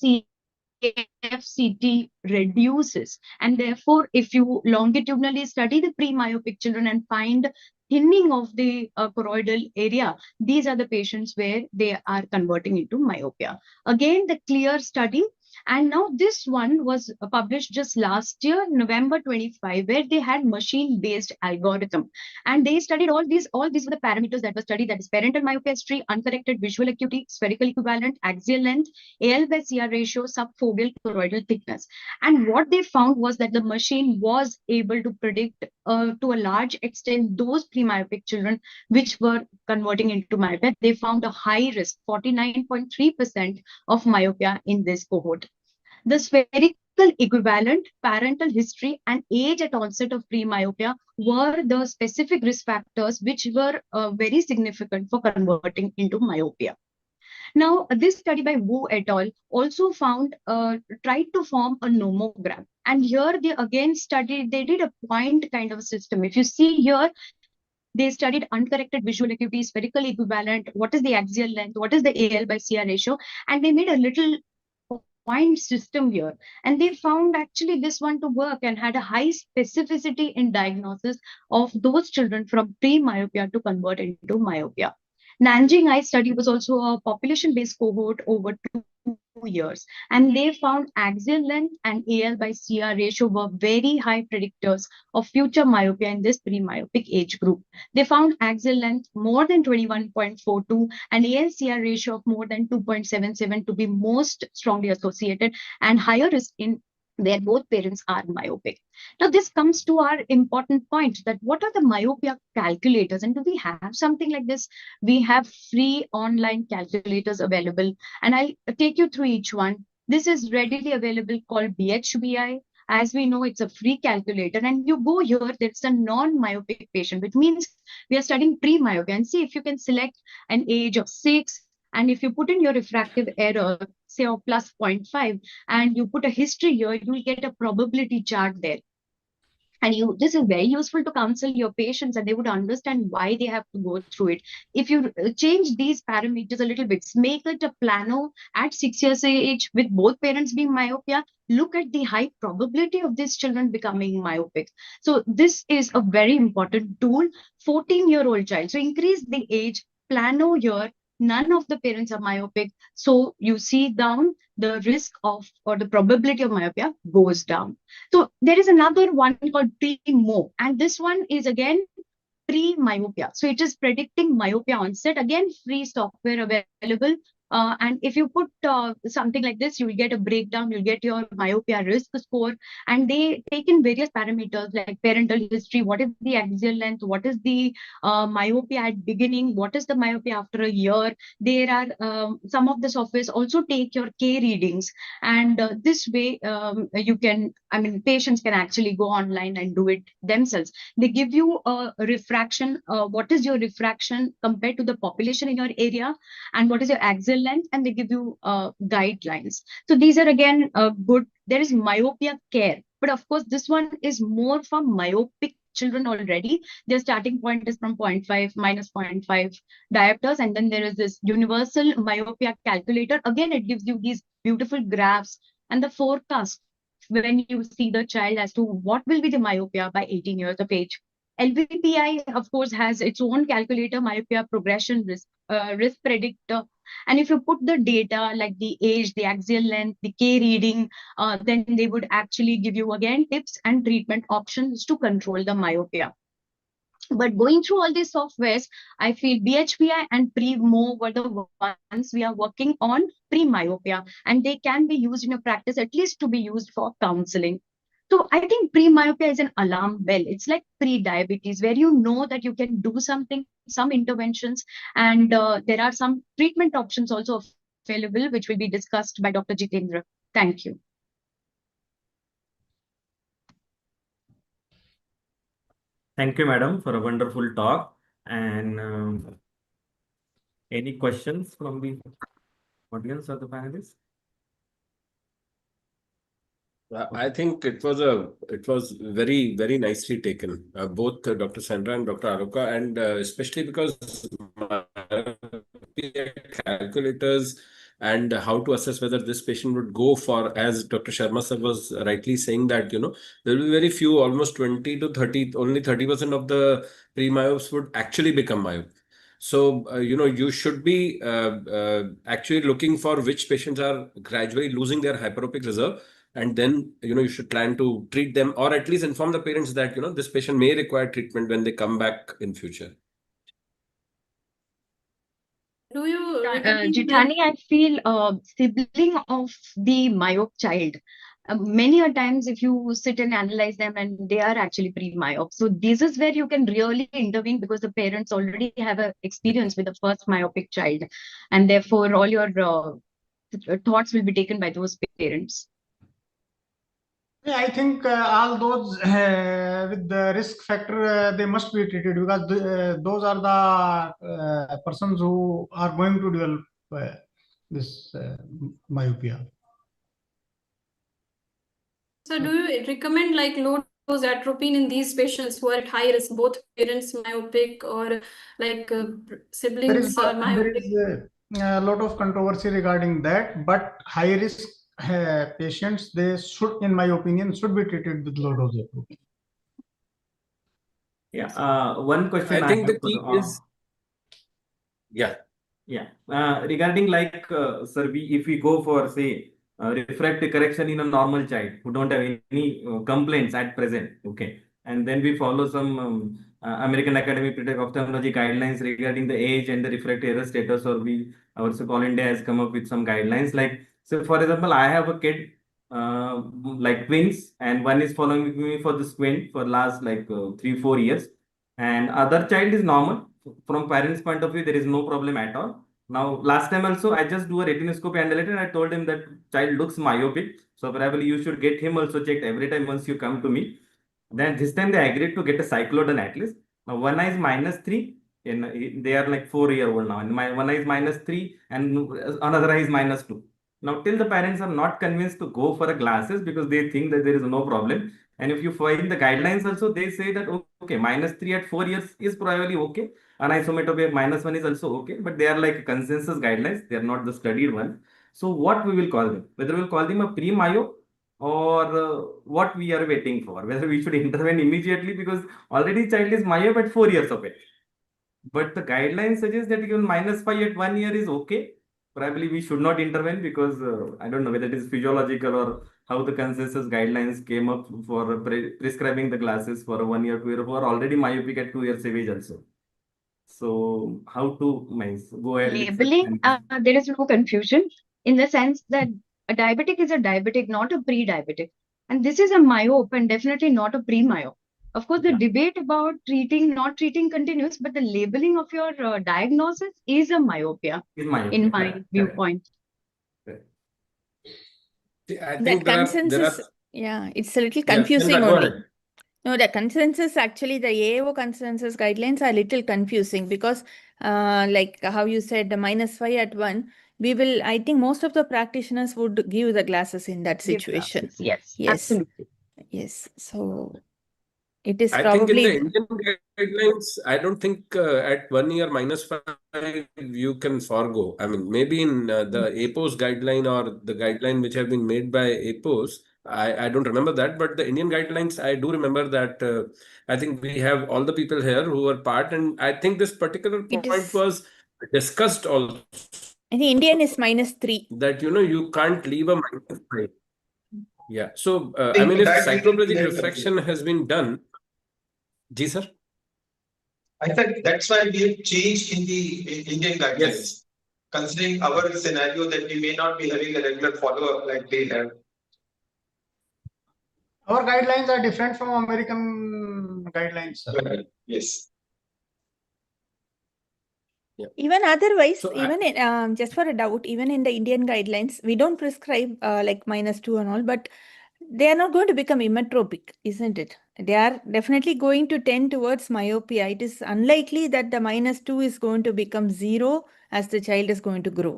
CFCT reduces. And therefore, if you longitudinally study the pre-myopic children and find thinning of the choroidal area, these are the patients where they are converting into myopia. Again, the clear study. And now this one was published just last year, November 25, where they had machine-based algorithm. And they studied all these were the parameters that were studied, that is parental myopia history, uncorrected visual acuity, spherical equivalent, axial length, AL by CR ratio, subfoveal choroidal thickness. And what they found was that the machine was able to predict to a large extent those pre-myopic children which were converting into myopia. They found a high risk, 49.3% of myopia in this cohort. The spherical spherical equivalent, parental history, and age at onset of premyopia were the specific risk factors which were very significant for converting into myopia. Now, this study by Wu et al. Also tried to form a nomogram. And here they again they did a point kind of system. If you see here, they studied uncorrected visual acuity, spherical equivalent, what is the axial length, what is the AL by CR ratio, and they made a little point system here. And they found actually this one to work and had a high specificity in diagnosis of those children from pre-myopia to convert into myopia. Nanjing Eye study was also a population-based cohort over 2 years, and they found axial length and AL by CR ratio were very high predictors of future myopia in this pre-myopic age group. They found axial length more than 21.42 and AL-CR ratio of more than 2.77 to be most strongly associated and higher risk in where both parents are myopic. Now, this comes to our important point that what are the myopia calculators, and do we have something like this? We have free online calculators available, and I'll take you through each one. This is readily available called BHBI. As we know, it's a free calculator, and you go here, there's a non-myopic patient, which means we are studying pre-myopia, and see if you can select an age of 6, and if you put in your refractive error, say of plus 0.5, and you put a history here, you will get a probability chart there. And this is very useful to counsel your patients, and they would understand why they have to go through it. If you change these parameters a little bit, make it a plano at 6 years age with both parents being myopia, look at the high probability of these children becoming myopic. So this is a very important tool. 14-year-old child. So increase the age, plano here, none of the parents are myopic. So you see down the risk of or the probability of myopia goes down. So there is another one called Premo, and this one is again pre-myopia. So it is predicting myopia onset. Again, free software available. And if you put something like this, you will get a breakdown, you'll get your myopia risk score, and they take in various parameters like parental history, what is the axial length, what is the myopia at beginning, what is the myopia after a year. There are some of the softwares also take your K readings, and this way you can, patients can actually go online and do it themselves. They give you a refraction, what is your refraction compared to the population in your area, and what is your axial length, and they give you guidelines. So these are again good. There is myopia care, but of course this one is more for myopic children already. Their starting point is from 0.5 minus 0.5 diopters, and then there is this universal myopia calculator. Again, it gives you these beautiful graphs and the forecast when you see the child as to what will be the myopia by 18 years of age. LVPI, of course, has its own calculator, myopia progression risk predictor. And if you put the data like the age, the axial length, the K reading, then they would actually give you again tips and treatment options to control the myopia. But going through all these softwares, I feel BHPI and Premo were the ones we are working on pre-myopia, and they can be used in your practice, at least to be used for counseling. So I think pre-myopia is an alarm bell. It's like pre-diabetes, where you know that you can do something, some interventions, and there are some treatment options also available, which will be discussed by Dr. Jitendra. Thank you. Thank you, madam, for a wonderful talk. And any questions from the audience or the panelists? I think it was very, very nicely taken, both Dr. Sandra and Dr. Aruka, and especially because calculators and how to assess whether this patient would go for, as Dr. Sharma sir was rightly saying, that there will be very few, almost 20 to 30, only 30% of the pre-myopes would actually become myope. So, you should be actually looking for which patients are gradually losing their hyperopic reserve, and then you should plan to treat them, or at least inform the parents that this patient may require treatment when they come back in future. Do you Jitani, I feel sibling of the myope child. Many a times if you sit and analyze them, and they are actually pre-myope. So this is where you can really intervene, because the parents already have an experience with the first myopic child, and therefore all your thoughts will be taken by those parents. I think all those with the risk factor, they must be treated because those are the persons who are going to develop this myopia. So do you recommend like low dose atropine in these patients who are at high risk, both parents myopic or like siblings are There myopic? is a lot of controversy regarding that, but high risk patients, they should, in my opinion, should be treated with low dose atropine. Yeah. One question I I think have the key is, yeah. Yeah. Regarding like, sir, if we go for say refractive correction in a normal child who don't have any complaints at present, okay, and then we follow some American Academy of Pediatric Ophthalmology guidelines regarding the age and the refractive error status, or our All India has come up with some guidelines. Like, so for example, I have a kid like twins, and one is following with me for the squint for last like 3-4 years, and other child is normal. From parents' point of view, there is no problem at all. Now, last time also, I just do a retinoscopy and later I told him that child looks myopic. So probably you should get him also checked every time once you come to me. Then this time they agreed to get a cyclodone at least. Now one eye is -3, and they are like 4-year-old now. And my one eye is -3 and another eye is -2. Now till the parents are not convinced to go for a glasses because they think that there is no problem. And if you find the guidelines also, they say that okay, -3 at 4 years is probably okay. Anisometropy -1 is also okay, but they are like consensus guidelines. They are not the studied one. So what we will call them? Whether we'll call them a pre-myo or what we are waiting for? Whether we should intervene immediately because already child is myope at 4 years of age. But the guidelines suggest that even -5 at 1 year is okay. Probably we should not intervene because I don't know whether it is physiological or how the consensus guidelines came up for prescribing the glasses for a 1 year, 2 year, who are already myopic at 2 years of age also. So how to go ahead with Labeling, there is no confusion in the sense that a diabetic is a diabetic, not a pre-diabetic. And this is a myope and definitely not a pre-myope. Of course, the debate about treating, not treating continues, but the labeling of your diagnosis is a myopia, in my viewpoint. I That think there consensus, are yeah, it's a little yeah, confusing Chandra, go only. ahead. No, the consensus, actually, the AAO consensus guidelines are a little confusing because, like how you said, the -5 at 1, I think most of the practitioners would give the glasses in that situation. Yes, Yes. absolutely. Yes. So it is I think in the probably, Indian guidelines, I don't think at 1 year -5 you can forego. I mean, maybe in the APOS guideline or the guideline which have been made by APOS, I don't remember that, but the Indian guidelines, I do remember that. I think we have all the people here who were part, and I think this particular it point is, was discussed also. I think Indian is -3. That you can't leave a -5. Yeah. So I think mean, if that cycloplegic is- refraction has been done, Ji sir. I think that's why we have changed in the Indian guidelines, Yes. considering our scenario that we may not be having a regular follow-up like they have. Our guidelines are different from American guidelines, sir. Yes. Yeah. Even otherwise, So even in, just for a doubt, even in the Indian guidelines, we don't prescribe like -2 and all, but they are not going to become emmetropic, isn't it? They are definitely going to tend towards myopia. It is unlikely that the -2 is going to become 0 as the child is going to grow.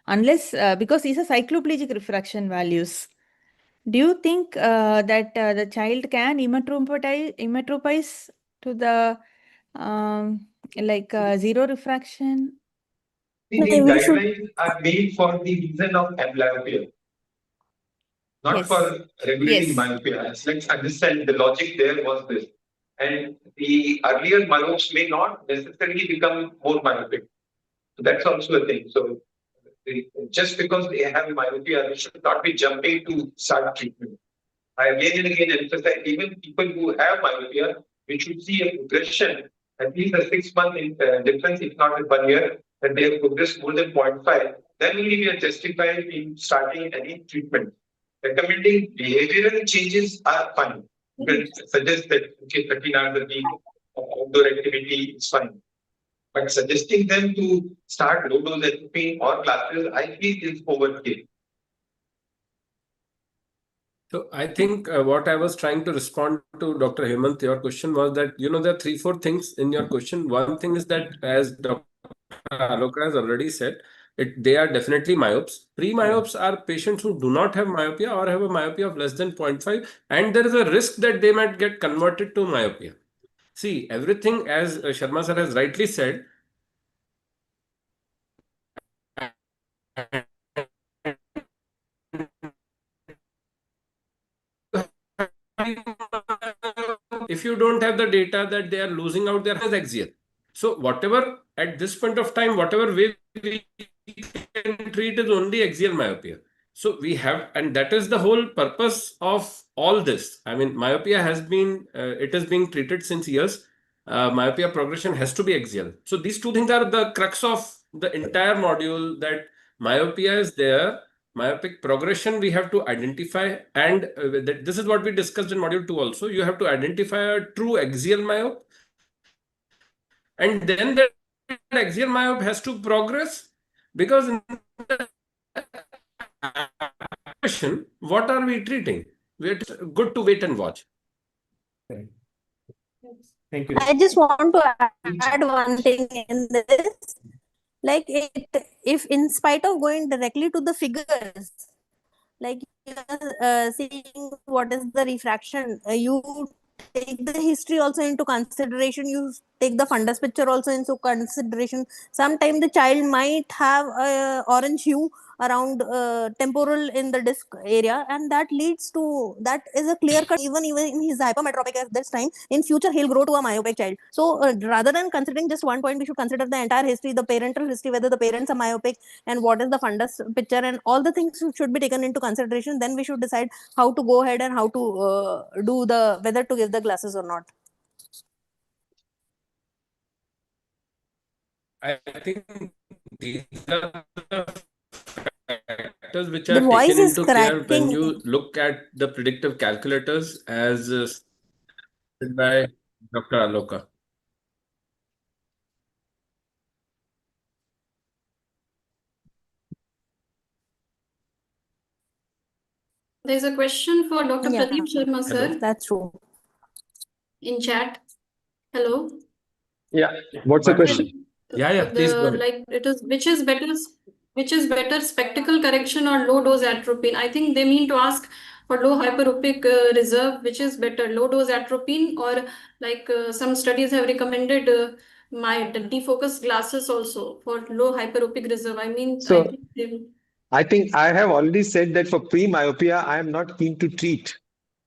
Unless, because these are cycloplegic refraction values. Do you think that the child can emmetropize to the like 0 refraction? These guidelines are made for the reason of amblyopia, not Yes. for regulating Yes. myopia. Let's understand the logic there was this. And the earlier myopes may not necessarily become more myopic. So that's also a thing. So just because they have myopia, we should not be jumping to start treatment. I again and again emphasize, even people who have myopia, we should see a progression, at least a 6-month difference, if not in 1 year, that they have progressed more than 0.5. Then only we are justified in starting any treatment. Recommending behavioral changes are fine. You can suggest that, okay, 13 hours a week outdoor activity is fine. But suggesting them to start low dose atropine or classes, I feel is overkill. So I think what I was trying to respond to Dr. Hemant, your question was that, there are 3-4 things in your question. One thing is that, as Dr. Aloka has already said, they are definitely myopes. Pre-myopes are patients who do not have myopia or have a myopia of less than 0.5, and there is a risk that they might get converted to myopia. See, everything, as Sharma sir has rightly said, if you don't have the data that they are losing out their axial. So whatever, at this point of time, whatever way we can treat is only axial myopia. So we have, and that is the whole purpose of all this. I mean, myopia has been, it is being treated since years. Myopia progression has to be axial. So these two things are the crux of the entire module, that myopia is there. Myopic progression we have to identify, and this is what we discussed in module 2 also. You have to identify a true axial myope, and then that axial myope has to progress, because in the question, what are we treating? It's good to wait and watch. Thank you. I just want to add one thing in this. Like if in spite of going directly to the figures, like you are seeing what is the refraction, you take the history also into consideration, you take the fundus picture also into consideration. Sometimes the child might have a orange hue around temporal in the disc area, and that leads to, that is a clear cut, even in his hypermetropic at this time, in future he'll grow to a myopic child. So rather than considering just one point, we should consider the entire history, the parental history, whether the parents are myopic and what is the fundus picture, and all the things should be taken into consideration. Then we should decide how to go ahead and how to do the, whether to give the glasses or not. I think these are the factors which The are voice taken is into care when cracking. you look at the predictive calculators, as said by Dr. Aloka. There's a question for Dr. Yeah, Pradeep Sharma, sir, that's true. in chat. Hello. Yeah. What's the question? Yeah, please go ahead. Like it is, which is better, spectacle correction or low dose atropine? I think they mean to ask for low hyperopic reserve, which is better, low dose atropine, or like some studies have recommended my defocus glasses also for low hyperopic reserve. I mean, So I think I have already said that for pre-myopia, I am not keen to treat.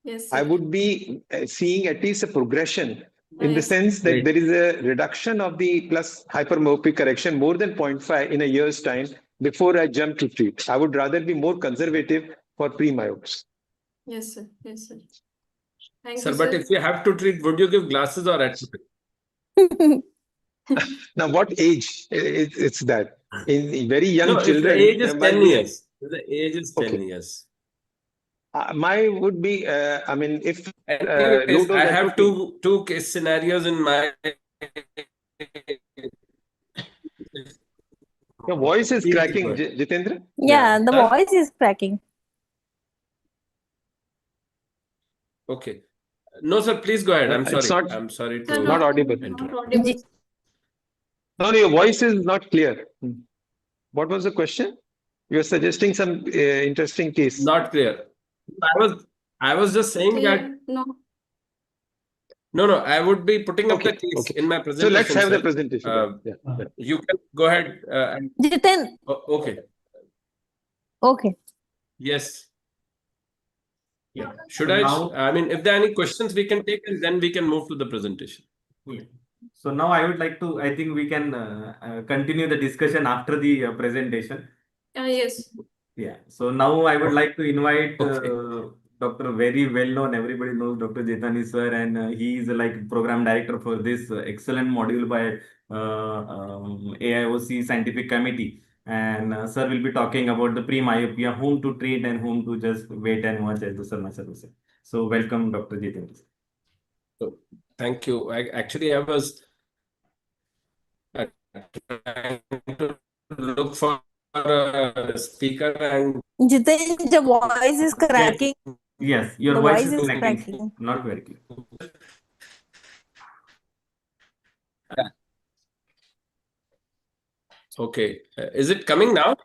yes, I sir. would be seeing at least a progression, in the Yes. sense that Right. there is a reduction of the plus hypermyopic correction more than 0.5 in a year's time before I jump to treat. I would rather be more conservative for pre-myopes. Yes, sir. Yes, sir. Thank Sir, you, but sir. if you have to treat, would you give glasses or atropine? Now, what age? It's that in very young No, if children, the age is there might 10 be years. The age is 10 Okay. years. my would be. I mean, if low Anyways, dose I have atropine. two case scenarios in my. Your voice is Please go cracking, ahead. Jitendra. Yeah, the Sir? voice is cracking. Okay. No, sir, please go ahead. I'm It's sorry. not- I'm sorry Sir, to Not audible. interrupt. Not audible. No, your voice is not clear. What was the question? You're suggesting some interesting case. Not clear. I was just saying that. Clear? No. No, I would be putting up the Okay, case okay. in my So presentation. let's have the sir. presentation. Yeah. You can go ahead. And, Jiten, okay. okay. Yes. Yeah. Should So I? now- I mean, if there are any questions, we can take, and then we can move to the presentation. Yeah. So now I would like to, I think we can continue the discussion after the presentation. Yes. Yeah. So now I would like to invite Okay. Dr. very well known, everybody knows Dr. Jetani sir, and he is like program director for this excellent module by AIOC scientific committee. And sir will be talking about the pre-myopia, whom to treat and whom to just wait and watch, as the Sarma sir was saying. So welcome, Dr. Jetani sir. So, thank you. Actually, I was trying to look for a speaker and Jiten, the voice is cracking. Yes, your The voice voice is is lagging, cracking. not very clear. Okay. Is it coming now?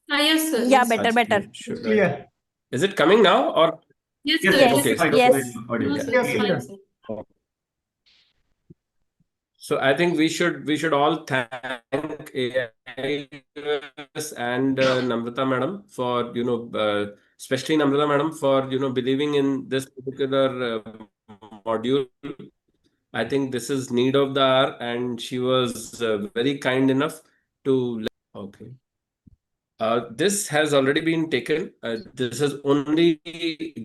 Yes, sir. Yeah, Yes. better. Should Clear. Is it coming now or? Yes, Yes, sir. Yes, Okay. now it's yes. audible. No, sir. Yes, It's clear. fine, sir. So I think we should all thank AIS and Namrata madam for especially Namrata madam for believing in this particular module. I think this is need of the hour, and she was very kind enough to. Okay. This has already been taken. This is only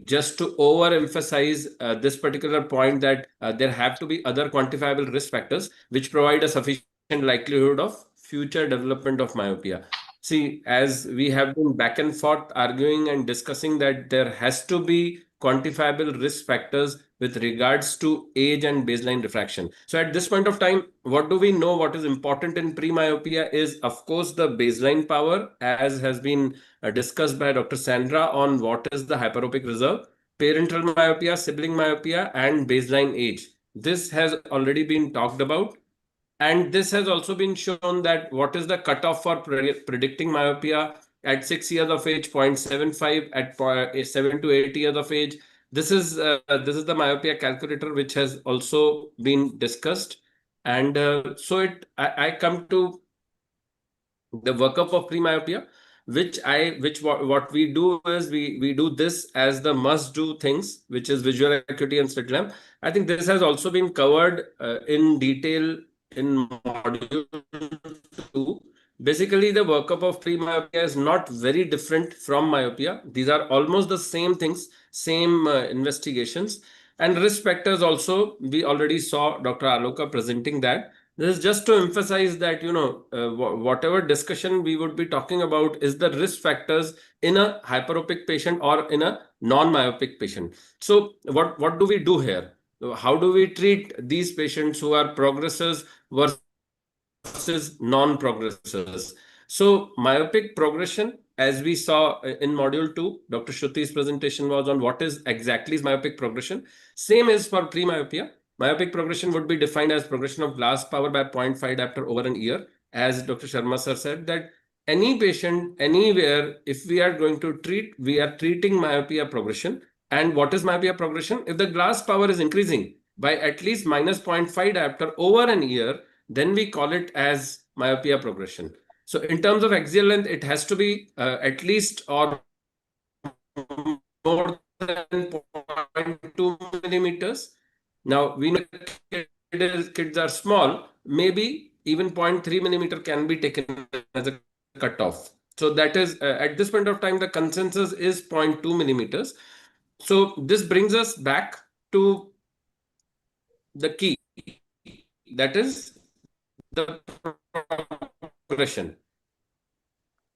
just to overemphasize this particular point that there have to be other quantifiable risk factors which provide a sufficient likelihood of future development of myopia. See, as we have been back and forth arguing and discussing that there has to be quantifiable risk factors with regards to age and baseline refraction. So at this point of time, what do we know? What is important in pre-myopia is, of course, the baseline power, as has been discussed by Dr. Sandra on what is the hyperopic reserve, parental myopia, sibling myopia, and baseline age. This has already been talked about. And this has also been shown that what is the cutoff for predicting myopia at 6 years of age, 0.75 at 7 to 8 years of age. This is the myopia calculator, which has also been discussed. And so I come to the workup of pre-myopia, what we do is we do this as the must do things, which is visual acuity and slit lamp. I think this has also been covered in detail in module 2. Basically, the workup of pre-myopia is not very different from myopia. These are almost the same things, same investigations. And risk factors also, we already saw Dr. Aloka presenting that. This is just to emphasize that, whatever discussion we would be talking about is the risk factors in a hyperopic patient or in a non-myopic patient. So what do we do here? How do we treat these patients who are progressors versus non-progressors? So myopic progression, as we saw in module 2, Dr. Shruti's presentation was on what is exactly is myopic progression. Same is for pre-myopia. Myopic progression would be defined as progression of glass power by 0.5 diopter over an year. As Dr. Sharma sir said, that any patient, anywhere, if we are going to treat, we are treating myopia progression. And what is myopia progression? If the glass power is increasing by at least minus 0.5 diopter over an year, then we call it as myopia progression. So in terms of axial length, it has to be at least or more than 0.2 millimeters. Now we know kids are small, maybe even 0.3 millimeter can be taken as a cutoff. So that is at this point of time, the consensus is 0.2 millimeters. So this brings us back to the key, that is the progression.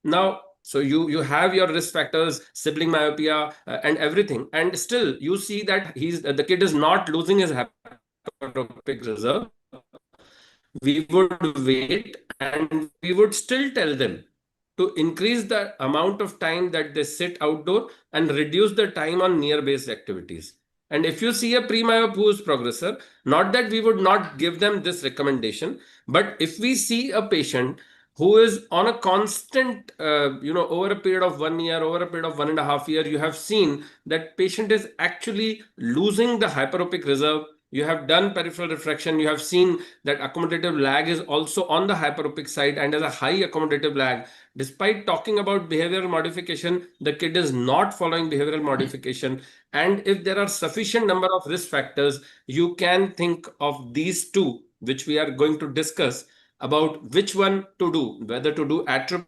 Now, so you have your risk factors, sibling myopia, and everything, and still you see that the kid is not losing his hyperopic reserve. We would wait and we would still tell them to increase the amount of time that they sit outdoor and reduce the time on near-based activities. And if you see a pre-myop who is progressor, not that we would not give them this recommendation, but if we see a patient who is on a constant, over a period of 1 year, over a period of 1.5 years, you have seen that patient is actually losing the hyperopic reserve. You have done peripheral refraction. You have seen that accommodative lag is also on the hyperopic side and has a high accommodative lag. Despite talking about behavioral modification, the kid is not following behavioral modification. And if there are sufficient number of risk factors, you can think of these two, which we are going to discuss about which one to do, whether to do atropine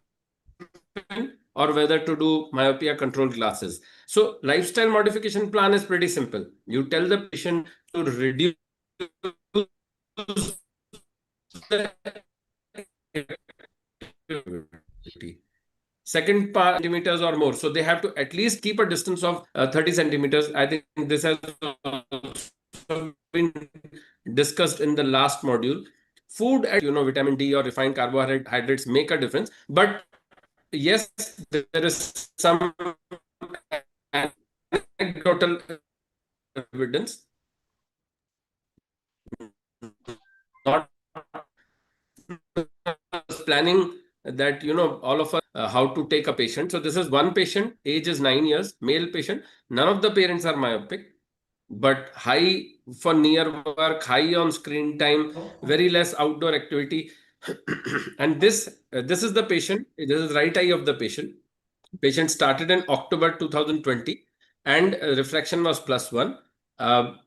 or whether to do myopia control glasses. So lifestyle modification plan is pretty simple. You tell the patient to reduce the second part centimeters or more. So they have to at least keep a distance of 30 centimeters. I think this has been discussed in the last module. Food, vitamin D or refined carbohydrates make a difference. But yes, there is some anecdotal evidence, not planning that, all of us how to take a patient. So this is one patient, age is 9 years, male patient. None of the parents are myopic, but high for near work, high on screen time, very less outdoor activity. And this is the patient. This is right eye of the patient. Patient started in October 2020 and refraction was +1.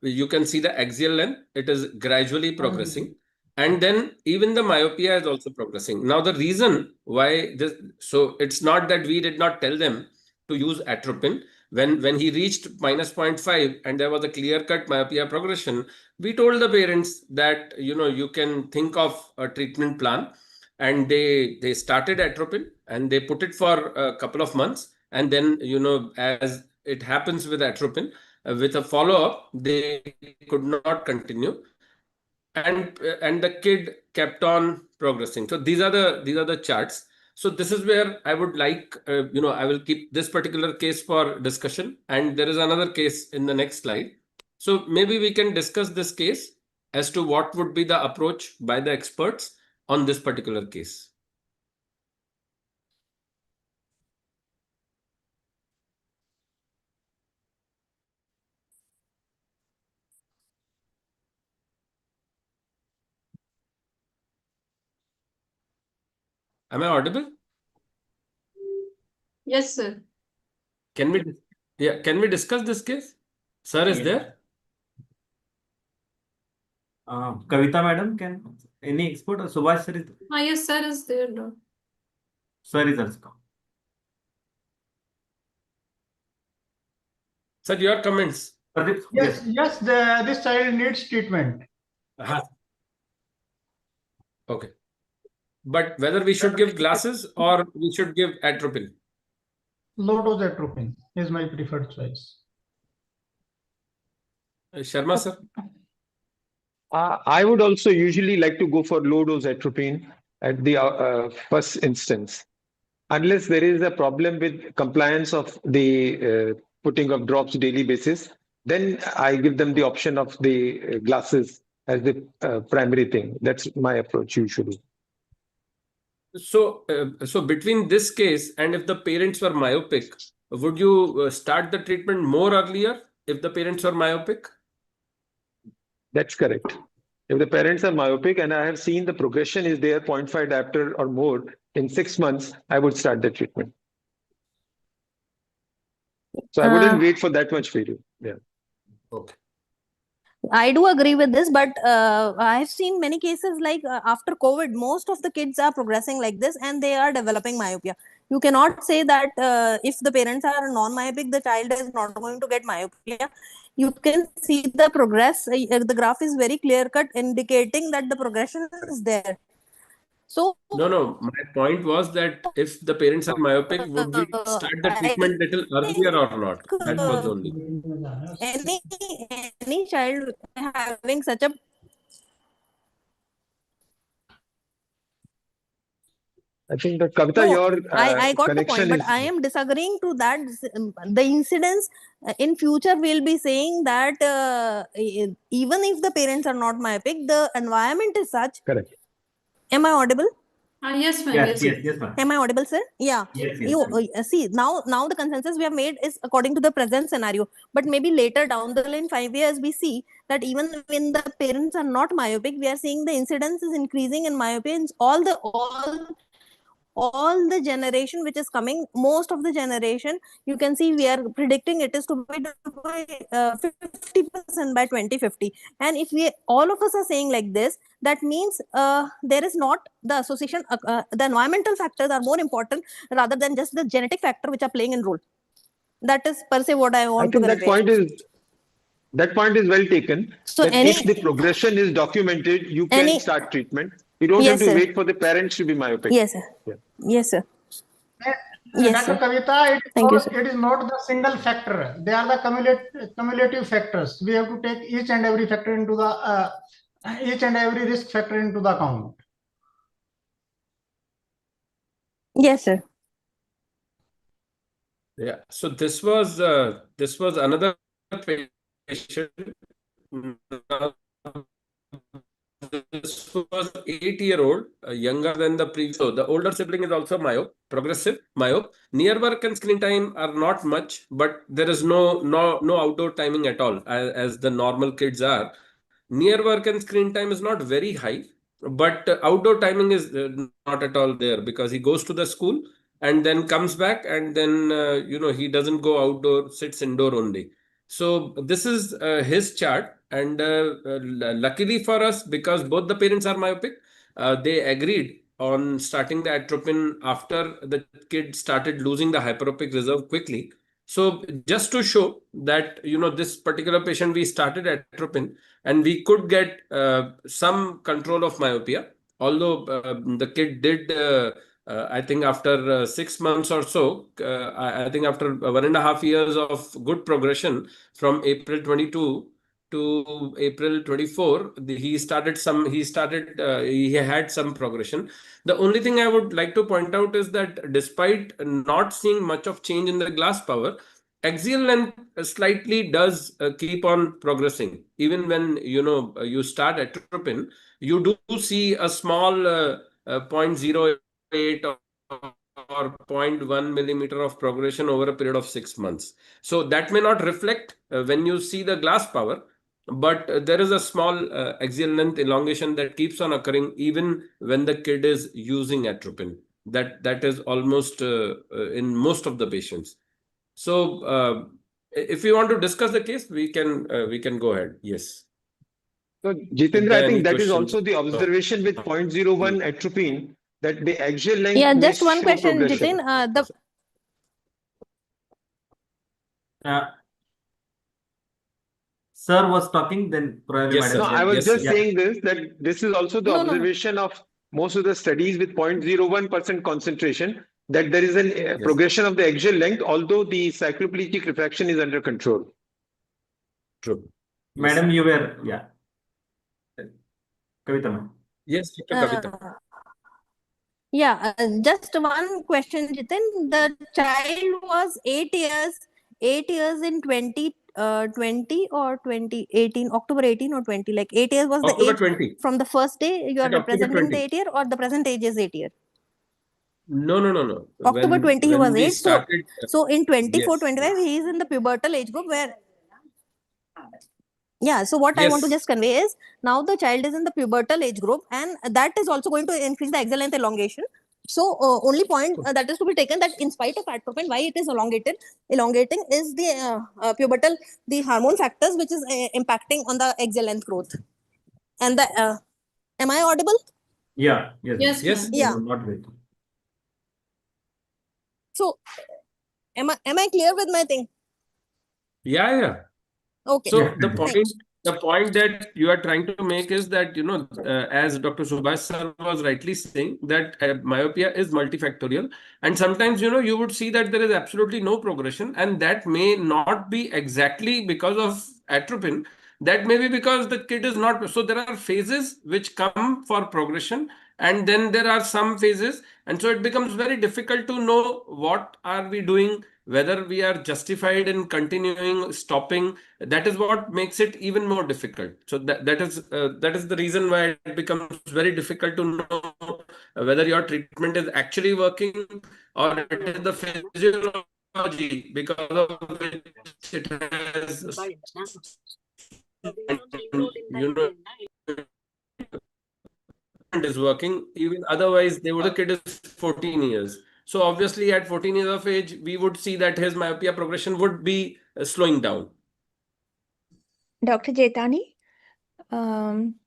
You can see the axial length. It is gradually progressing. And then even the myopia is also progressing. Now, the reason why this, so it's not that we did not tell them to use atropine. When he reached -0.5 and there was a clear-cut myopia progression, we told the parents that, you can think of a treatment plan. And they started atropine and they put it for a couple of months. And then, as it happens with atropine, with a follow-up, they could not continue. And the kid kept on progressing. So these are the charts. So this is where I would like, I will keep this particular case for discussion. And there is another case in the next slide. So maybe we can discuss this case as to what would be the approach by the experts on this particular case. Am I audible? Yes, sir. Can we discuss this case? Sir is there? Kavita madam, can any expert or Subhash sir is there? Yes, sir is there. No. Sir is also come. Sir, your comments. Yes, this child needs treatment. Okay. But whether we should give glasses or we should give atropine? Low dose atropine is my preferred choice. Sharma sir? I would also usually like to go for low dose atropine at the first instance, unless there is a problem with compliance of the putting of drops daily basis. Then I give them the option of the glasses as the primary thing. That's my approach usually. So, between this case and if the parents were myopic, would you start the treatment more earlier if the parents are myopic? That's correct. If the parents are myopic and I have seen the progression is there 0.5 diopter or more in 6 months, I would start the treatment. So I wouldn't wait for that much period. Yeah. Okay. I do agree with this, but I've seen many cases like after COVID, most of the kids are progressing like this and they are developing myopia. You cannot say that if the parents are non-myopic, the child is not going to get myopia. You can see the progress. The graph is very clear-cut, indicating that the progression is there. So No. My point was that if the parents are myopic, would we start the treatment little earlier or not? That was only. Any child having such a I think that Kavita, your I got the connection point, but is... I am disagreeing to that. The incidence in future will be saying that even if the parents are not myopic, the environment is such. Correct. Am I audible? Yes, ma'am. Yes, ma'am. Am I audible, sir? Yeah. Yes, You see now the consensus we have made is according to the present scenario. But maybe later down the line, 5 years, we see that even when the parents are not myopic, we are seeing the incidence is increasing in myopia in all the generation which is coming. Most of the generation, you can see we are predicting it is to be 50% by 2050. And if we all of us are saying like this, that means there is not the association. The environmental factors are more important rather than just the genetic factor which are playing in role. That is per se what I want to convey. That point is well taken. So if the progression is documented, you can start treatment. You don't have to wait for the parents to be myopic. Yes, sir. Yeah. Yes, sir. Yes, Dr. Kavita, it is not the single factor. They are the cumulative factors. We have to take each and every factor into the each and every risk factor into the account. Yes, sir. Yeah. So this was another patient. Now, this was 8-year-old, younger than the previous. So the older sibling is also progressive myope. Near work and screen time are not much, but there is no outdoor timing at all, as the normal kids are. Near work and screen time is not very high, but outdoor timing is not at all there, because he goes to the school and then comes back, and then he doesn't go outdoor, sits indoor only. So this is his chart, and luckily for us, because both the parents are myopic, they agreed on starting the atropine after the kid started losing the hyperopic reserve quickly. So just to show that, this particular patient, we started atropine and we could get some control of myopia. Although the kid did, I think after 6 months or so, I think after 1.5 years of good progression from April 22 to April 24, he had some progression. The only thing I would like to point out is that despite not seeing much of change in the glass power, axial length slightly does keep on progressing. Even when you start atropine, you do see a small 0.08 or 0.1 millimeter of progression over a period of 6 months. So that may not reflect when you see the glass power, but there is a small axial length elongation that keeps on occurring even when the kid is using atropine. That is almost in most of the patients. So if you want to discuss the case, we can go ahead. Yes. So, If Jitendra, there I are any think that is questions. also the observation with 0.01 atropine, that the axial length Yeah, may just one show question, progression. Jitin. Sir was talking, then probably Yes, No, sir. I was Yes, just sir. saying this, that this is also the No, no. observation of most of the studies with 0.01% concentration, that there is a Yes. progression of the axial length, although the cycloplegic refraction is under control. True. Yes, Madam, sir. you were, yeah. Kavita, ma'am. Yes, Dr. Kavita. Yeah, just one question, Jitin. The child was 8 years in 2020 or 2018, October 18 or 20. Like 8 years was the October age 20. from the first day you are At October representing the 20. 8 year, or the present age is 8 year? No. October 20 he was When we 8. started, So in 24, yes, 25, he is in the pubertal age group where. Yeah, so what I want to yes, just convey is, now the child is in the pubertal age group, and that is also going to increase the axial length elongation. So only point that is to be taken, that in spite of atropine, why it is elongating is the pubertal, the hormone factors which is impacting on the axial length growth. And the am I audible? Yeah, yes. Yes, yes. ma'am. Yeah. Not great. So am I clear with my thing? Yeah. Okay. So Yeah. the point that you are trying to make is that, as Dr. Subhash sir was rightly saying, that myopia is multifactorial, and sometimes, you would see that there is absolutely no progression, and that may not be exactly because of atropine. That may be because the kid is not. So there are phases which come for progression, and then there are some phases, and so it becomes very difficult to know what are we doing, whether we are justified in continuing, stopping. That is what makes it even more difficult. So that is the reason why it becomes very difficult to know whether your treatment is actually working, or it is the physiology because of which it has, is working. Even otherwise, the kid is 14 years. So obviously at 14 years of age, we would see that his myopia progression would be slowing down. Dr. Jetani?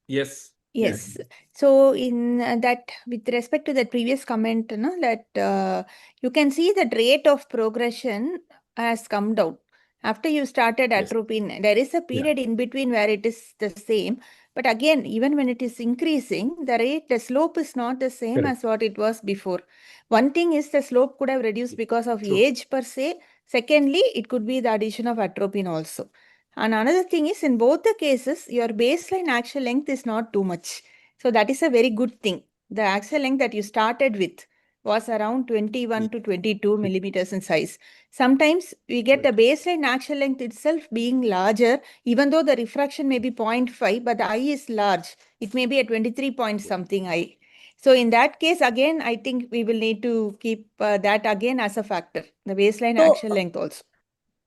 Yes. Yes. So in that, with respect to the previous comment, that you can see that rate of progression has come down. After you started Yes. atropine, there is a period in between where it is the same. But again, even when it is increasing, the slope is not the same Correct. as what it was before. One thing is the slope could have reduced because of True. age per se. Secondly, it could be the addition of atropine also. And another thing is, in both the cases, your baseline axial length is not too much. So that is a very good thing. The axial length that you started with, was around 21 to 22 millimeters in size. Sometimes we get the baseline axial length itself being larger, even though the refraction may be 0.5, but the eye is large. It may be a 23 point something eye. So in that case, again, I think we will need to keep that again as a factor, the baseline axial length also.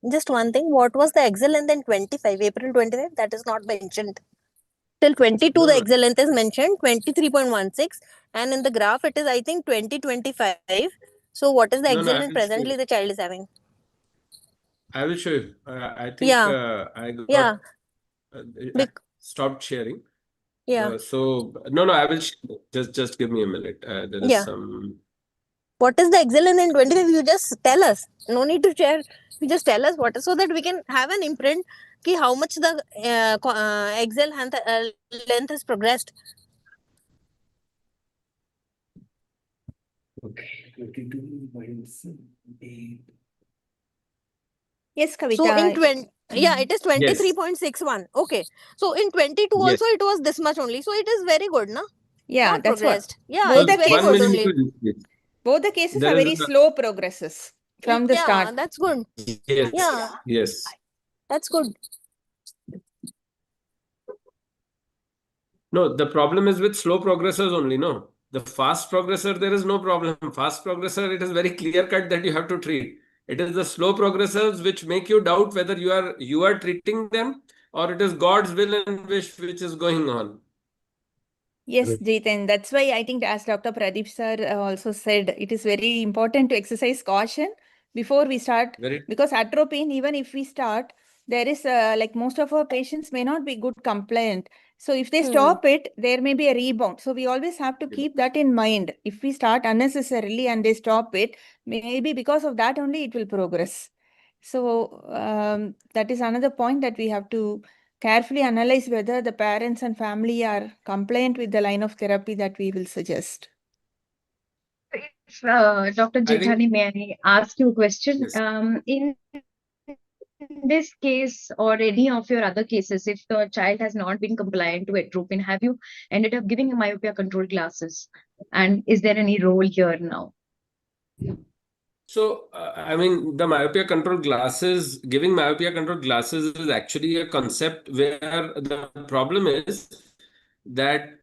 Just one thing, what was the axial length in 25, April 25? That is not mentioned. Till 22, the axial length is mentioned, 23.16. And in the graph, it is, I think, 2025. So what is the axial length presently the child is having? I will show you. I think I got... Yeah. I stopped sharing. Yeah. So, no, I will... Just give me a minute. There is some... What is the axial length in 25? You just tell us. No need to share. You just tell us what is, so that we can have an imprint ki how much the axial length has progressed. Okay. 22.8. Yes, Kavita. So in 20, it is 23.61. Okay. So in 22 also it was this much only. So it is very good, na? Yeah, not that's progressed. what. Yeah, Both it's the very good only. Both the cases are very slow progresses from the start. Yeah, that's good. Yes. Yeah. Yes. That's good. No, the problem is with slow progressors only, no? The fast progressor, there is no problem. Fast progressor, it is very clear cut that you have to treat. It is the slow progressors which make you doubt whether you are treating them or it is God's will and wish which is going on. Yes, Jiten. That's why I think, as Dr. Pradeep sir also said, it is very important to exercise caution before we start. Because atropine, even if we start, there is like most of our patients may not be good compliant. So if they stop it, there may be a rebound. So we always have to keep that in mind. If we start unnecessarily and they stop it, maybe because of that only it will progress. So that is another point that we have to carefully analyze whether the parents and family are compliant with the line of therapy that we will suggest. If, Dr. Jethani, may I ask you a question? Yes. In this case or any of your other cases, if the child has not been compliant to atropine, have you ended up giving myopia control glasses? And is there any role here now? So, I mean, the myopia control glasses, giving myopia control glasses is actually a concept where the problem is that,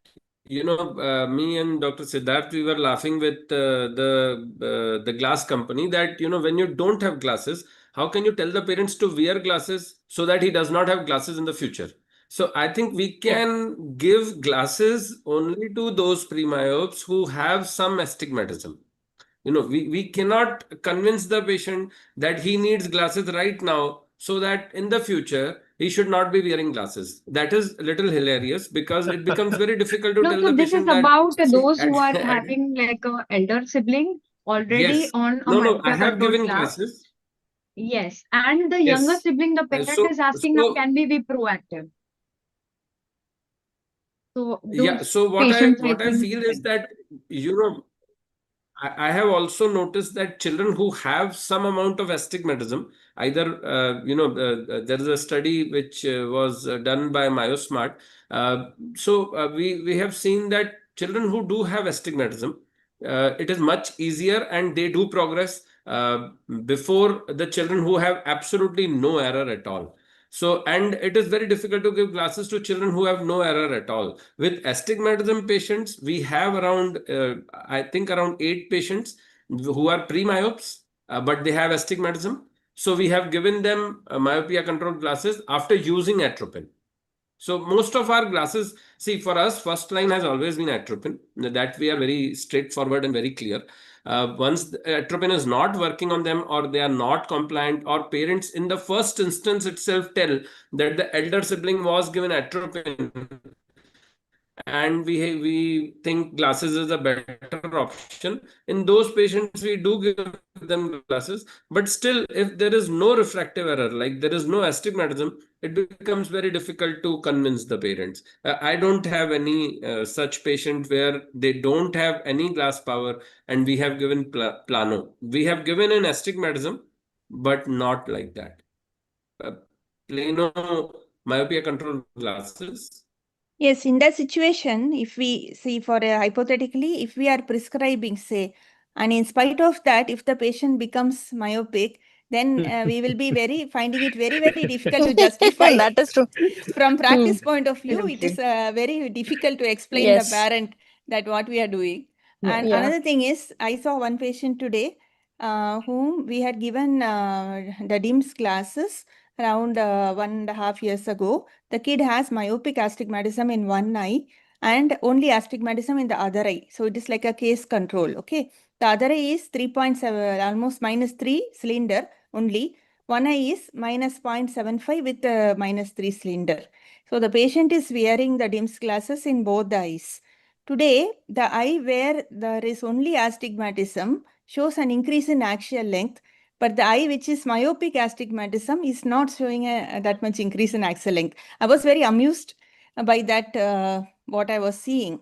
me and Dr. Siddharth, we were laughing with the glass company that, when you don't have glasses, how can you tell the parents to wear glasses so that he does not have glasses in the future? So I think we can give glasses only to those pre-myopes who have some astigmatism. We cannot convince the patient that he needs glasses right now so that in the future he should not be wearing glasses. That is a little hilarious because it becomes very difficult to tell the patient that... No, so this is about those who are having like an elder sibling already on a myopia I have control given glass. glasses. Yes, and the younger sibling, the parent is asking now, can we be proactive? So what I feel is that, I have also noticed that children who have some amount of astigmatism, either, there is a study which was done by MyoSmart. We have seen that children who do have astigmatism, it is much easier and they do progress before the children who have absolutely no error at all. So, and it is very difficult to give glasses to children who have no error at all. With astigmatism patients, we have around, I think around 8 patients who are pre-myopes, but they have astigmatism. So we have given them myopia control glasses after using atropine. So most of our glasses, see, for us, first line has always been atropine. That we are very straightforward and very clear. Once the atropine is not working on them or they are not compliant, or parents in the first instance itself tell that the elder sibling was given atropine and we think glasses is a better option, in those patients we do give them glasses. But still, if there is no refractive error, like there is no astigmatism, it becomes very difficult to convince the parents. I don't have any such patient where they don't have any glass power and we have given plano. We have given an astigmatism, but not like that. Plano myopia control glasses. Yes, in that situation, if we see for a hypothetically, if we are prescribing, say, And in spite of that, if the patient becomes myopic, then we will be finding it very, very difficult to justify. That is true. From practice point of view, it Absolutely. is very difficult to explain the parent that what we are doing. And Yeah. another thing is, I saw one patient today whom we had given the DIMS classes around 1.5 years ago. The kid has myopic astigmatism in one eye and only astigmatism in the other eye. So it is like a case control, okay? The other eye is 3.7, almost -3 cylinder only. One eye is -0.75 with -3 cylinder. So the patient is wearing the DIMS glasses in both the eyes. Today, the eye where there is only astigmatism shows an increase in axial length, but the eye which is myopic astigmatism is not showing that much increase in axial length. I was very amused by that, what I was seeing.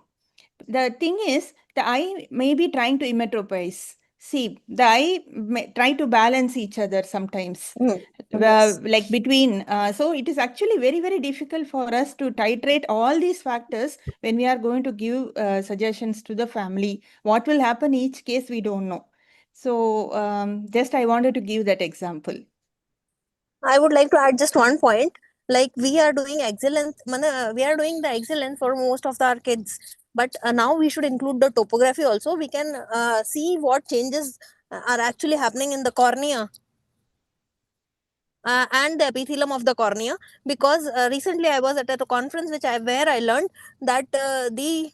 The thing is, the eye may be trying to emmetropize. See, the eye may try to balance each other sometimes, Yes. like between. So it is actually very, very difficult for us to titrate all these factors when we are going to give suggestions to the family. What will happen each case, we don't know. So just I wanted to give that example. I would like to add just one point. Like we are doing excellence, we are doing the excellence for most of our kids. But now we should include the topography also. We can see what changes are actually happening in the cornea. And the epithelium of the cornea, because recently I was at a conference where I learned that the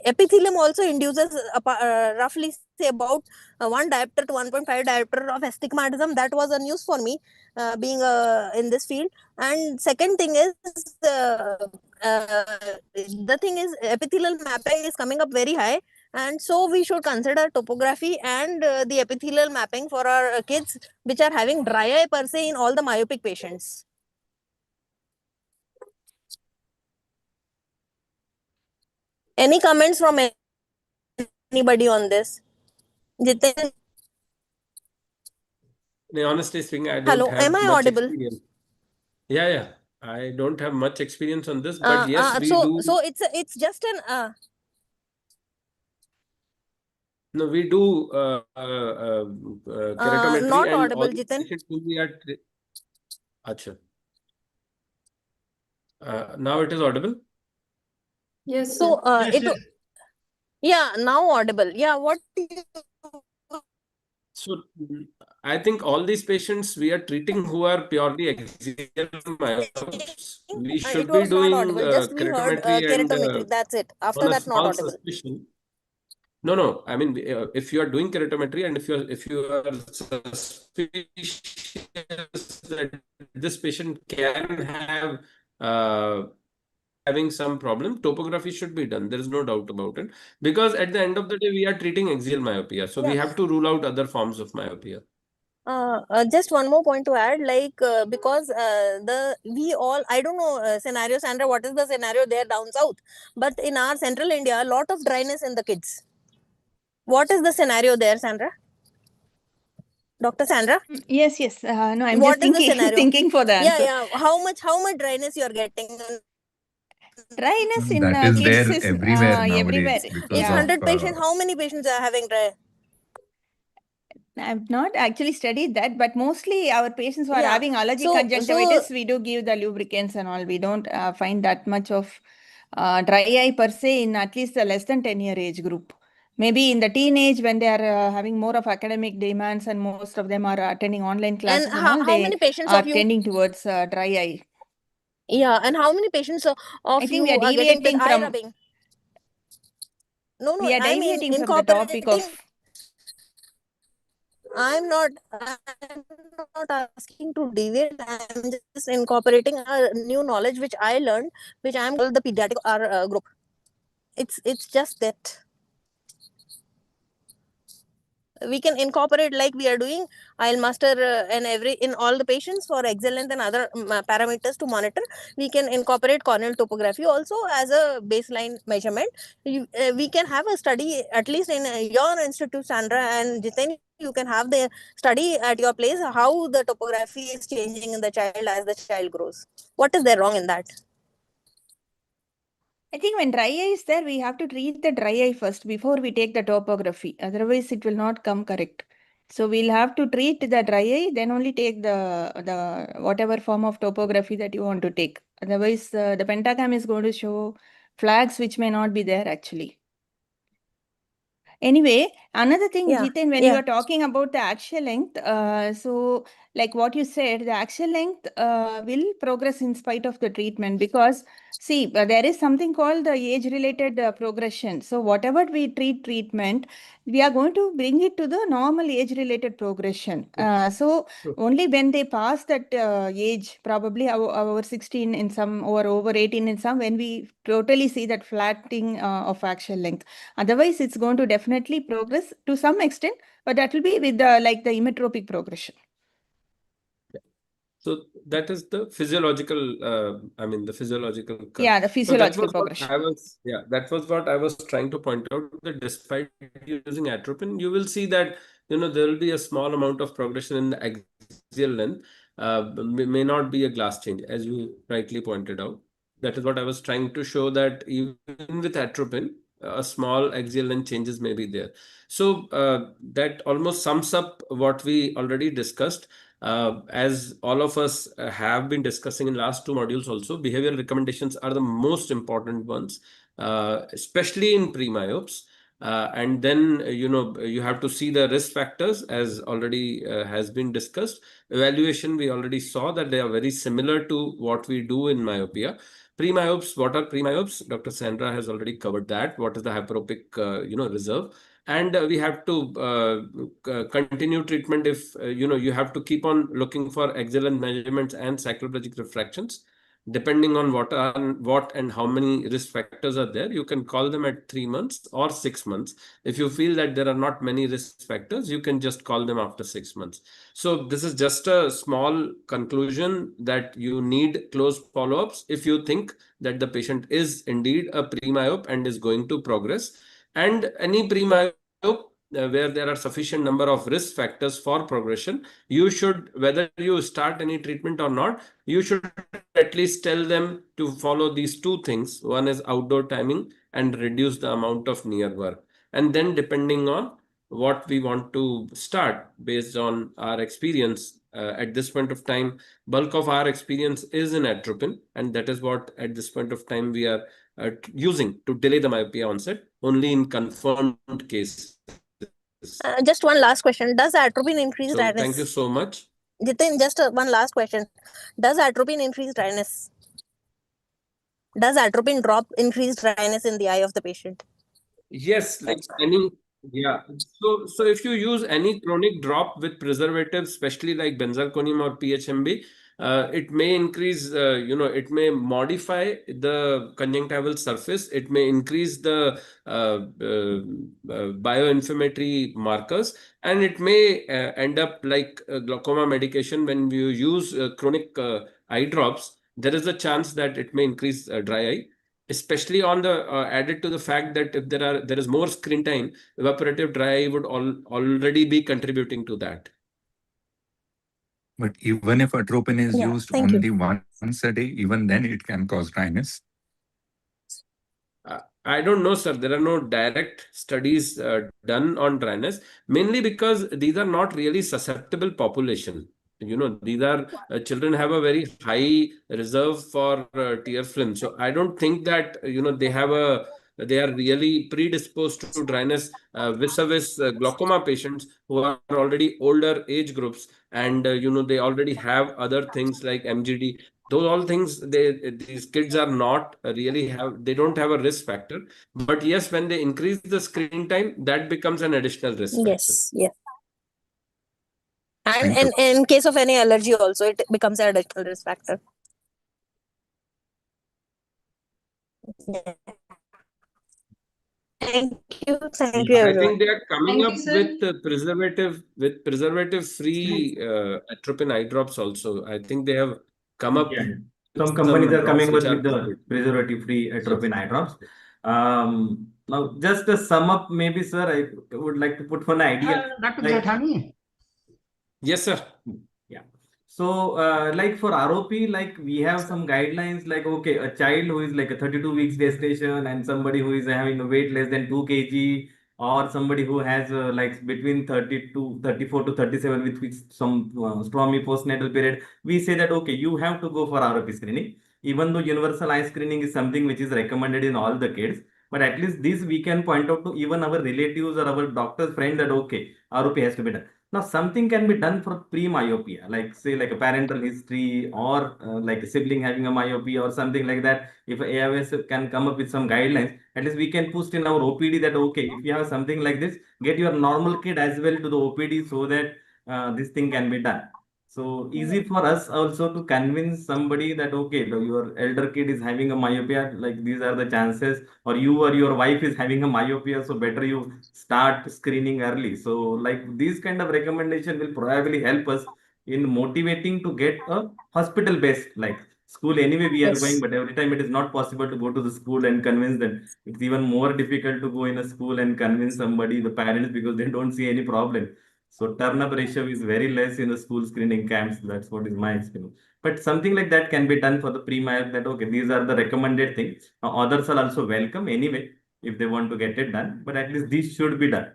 epithelium also induces roughly say about 1 diopter to 1.5 diopter of astigmatism. That was a news for me, being in this field. And second thing is, the thing is epithelial mapping is coming up very high, and so we should consider topography and the epithelial mapping for our kids which are having dry eye per se in all the myopic patients. Any comments from anybody on this? Jitin? Honestly speaking, I don't Hello, have am I much audible? experience. Yeah. I don't have much experience on this, but yes, we so do. so it's just an No, we do keratometry not and all audible, the Jitin. patients who we are. Acha. Now it is audible. Yes, So sir. yeah, now audible. Yeah, what do you So I think all these patients we are treating who are purely axial myopes, we it should be was not doing audible. Just we heard keratometry and keratometry. That's it. After on a that, not small audible. suspicion. No. I mean, if you are doing keratometry and if you are suspicious that this patient can have having some problem, topography should be done. There is no doubt about it. Because at the end of the day, we are treating axial myopia. So we Yeah. have to rule out other forms of myopia. Just one more point to add, like because I don't know scenario, Sandra, what is the scenario there down south, but in our central India, a lot of dryness in the kids. What is the scenario there, Sandra? Dr. Sandra? Yes. No, I'm What just is the thinking, scenario? thinking for the answer. Yeah. How much dryness you are getting? Dryness in That is kids there is everywhere everywhere. nowadays If because Yeah. 100 patients, how many patients are having dry? I've not actually studied that, but mostly our patients who are Yeah. having allergic So conjunctivitis, we do give the lubricants and all. We don't find that much of dry eye per se in at least the less than 10-year age group. Maybe in the teenage when they are having more of academic demands and most of them are attending online classes and all, how they many patients are of you? tending towards dry eye. Yeah, and how many patients of I think we you are are getting with deviating eye from. rubbing? No, We are I mean deviating from the topic incorporating. of. I'm not asking to deviate. I'm just incorporating a new knowledge which I learned, which I'm called the pediatric group. It's just that we can incorporate like we are doing. I'll master in all the patients for excellence and other parameters to monitor. We can incorporate corneal topography also as a baseline measurement. We can have a study at least in your institute, Sandra and Jiten. You can have the study at your place how the topography is changing in the child as the child grows. What is there wrong in that? I think when dry eye is there, we have to treat the dry eye first before we take the topography. Otherwise, it will not come correct. So we'll have to treat the dry eye, then only take the whatever form of topography that you want to take. Otherwise, the pentagram is going to show flags which may not be there actually. Anyway, another thing, Yeah, Jiten, when you yeah. are talking about the axial length, so like what you said, the axial length will progress in spite of the treatment because see, there is something called the age-related progression. So whatever we treatment, we are going to bring it to the normal age-related progression. So only when they pass that age, probably over 16 in some or over 18 in some, when we totally see that flattening of axial length. Otherwise, it's going to definitely progress to some extent, but that will be with the like the hyperopic progression. So that is the physiological, the physiological curve. Yeah, the physiological So that was progression. that was what I was trying to point out, that despite using atropine, you will see that, there will be a small amount of progression in the axial length, may not be a glass change, as you rightly pointed out. That is what I was trying to show, that even with atropine, a small axial length changes may be there. So that almost sums up what we already discussed. As all of us have been discussing in last two modules also, behavioral recommendations are the most important ones, especially in pre-myopes. And then, you have to see the risk factors, as already has been discussed. Evaluation, we already saw that they are very similar to what we do in myopia. Pre-myopes, what are pre-myopes? Dr. Sandra has already covered that. What is the hyperopic, reserve? And we have to continue treatment if, you have to keep on looking for excellent measurements and cycloplegic refractions. Depending on what and how many risk factors are there, you can call them at 3 months or 6 months. If you feel that there are not many risk factors, you can just call them after 6 months. So this is just a small conclusion, that you need close follow-ups if you think that the patient is indeed a pre-myope and is going to progress. And any pre-myope where there are sufficient number of risk factors for progression, you should, whether you start any treatment or not, you should at least tell them to follow these two things. One is outdoor timing and reduce the amount of near work. And then depending on what we want to start based on our experience, at this point of time, bulk of our experience is in atropine, and that is what at this point of time we are using to delay the myopia onset only in confirmed cases. Just one last question. Does atropine increase So dryness? thank you so much. Jitin, just one last question. Does atropine increase dryness? Does atropine drop increase dryness in the eye of the patient? Yes, like any, yeah. So if you use any chronic drop with preservatives, especially like benzalkonium or PHMB, it may increase, it may modify the conjunctival surface. It may increase the bioinflammatory markers, and it may end up like glaucoma medication. When you use chronic eye drops, there is a chance that it may increase dry eye, especially on the added to the fact that if there is more screen time, evaporative dry eye would already be contributing to that. But even if atropine is used only once a day, even then it can cause dryness. I don't know, sir. There are no direct studies done on dryness, mainly because these are not really susceptible population. These are children have a very high reserve for tear film. So I don't think that, they are really predisposed to dryness vis-a-vis glaucoma patients who are already older age groups, and they already have other things like MGD. Those all things, these kids are not really they don't have a risk factor. But yes, when they increase the screen time, that becomes an additional risk factor. Yes, yes. And in case of any allergy also, it becomes an additional risk factor. Yeah. Thank you I everyone. think they are coming up with preservative-free atropine eye drops also. I think they have come up. Yeah. With Some companies are coming which with are the good. preservative-free atropine eye drops. Now, just to sum up, maybe, sir, I would like to put one idea. Dr. Jaithani. Yes, sir. Yeah. So, like for ROP, like we have some guidelines, like, okay, a child who is like a 32 weeks gestation and somebody who is having a weight less than 2 kg, or somebody who has like between 30 to 34 to 37 with some stormy postnatal period, we say that, okay, you have to go for ROP screening. Even though universal eye screening is something which is recommended in all the kids, but at least this we can point out to even our relatives or our doctor's friend that, okay, ROP has to be done. Now, something can be done for pre-myopia, like say like a parental history or like a sibling having a myopia or something like that. If AIOS can come up with some guidelines, at least we can post in our OPD that, okay, if you have something like this, get your normal kid as well to the OPD so that this thing can be done. So easy for us also to convince somebody that, okay, your elder kid is having a myopia, like these are the chances, or you or your wife is having a myopia, so better you start screening early. So like these kind of recommendation will probably help us in motivating to get a hospital based, like school anyway we are going, Yes. but every time it is not possible to go to the school and convince them. It's even more difficult to go in a school and convince somebody, the parents, because they don't see any problem. So turn up ratio is very less in the school screening camps. That's what is my experience. But something like that can be done for the pre-myop, that, okay, these are the recommended things. Others are also welcome anyway if they want to get it done, but at least this should be done.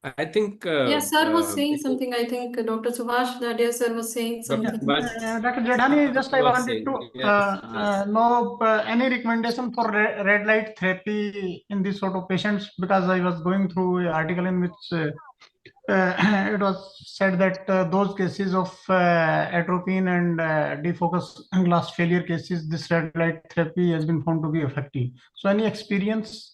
I think Yes, sir was saying something. I think Dr. Subhash Dadia sir was saying something. Dr. Jadhani, just I wanted to know any recommendation for red light therapy in this sort of patients, because I was going through an article in which it was said that those cases of atropine and defocus glass failure cases, this red light therapy has been found to be effective. So any experience?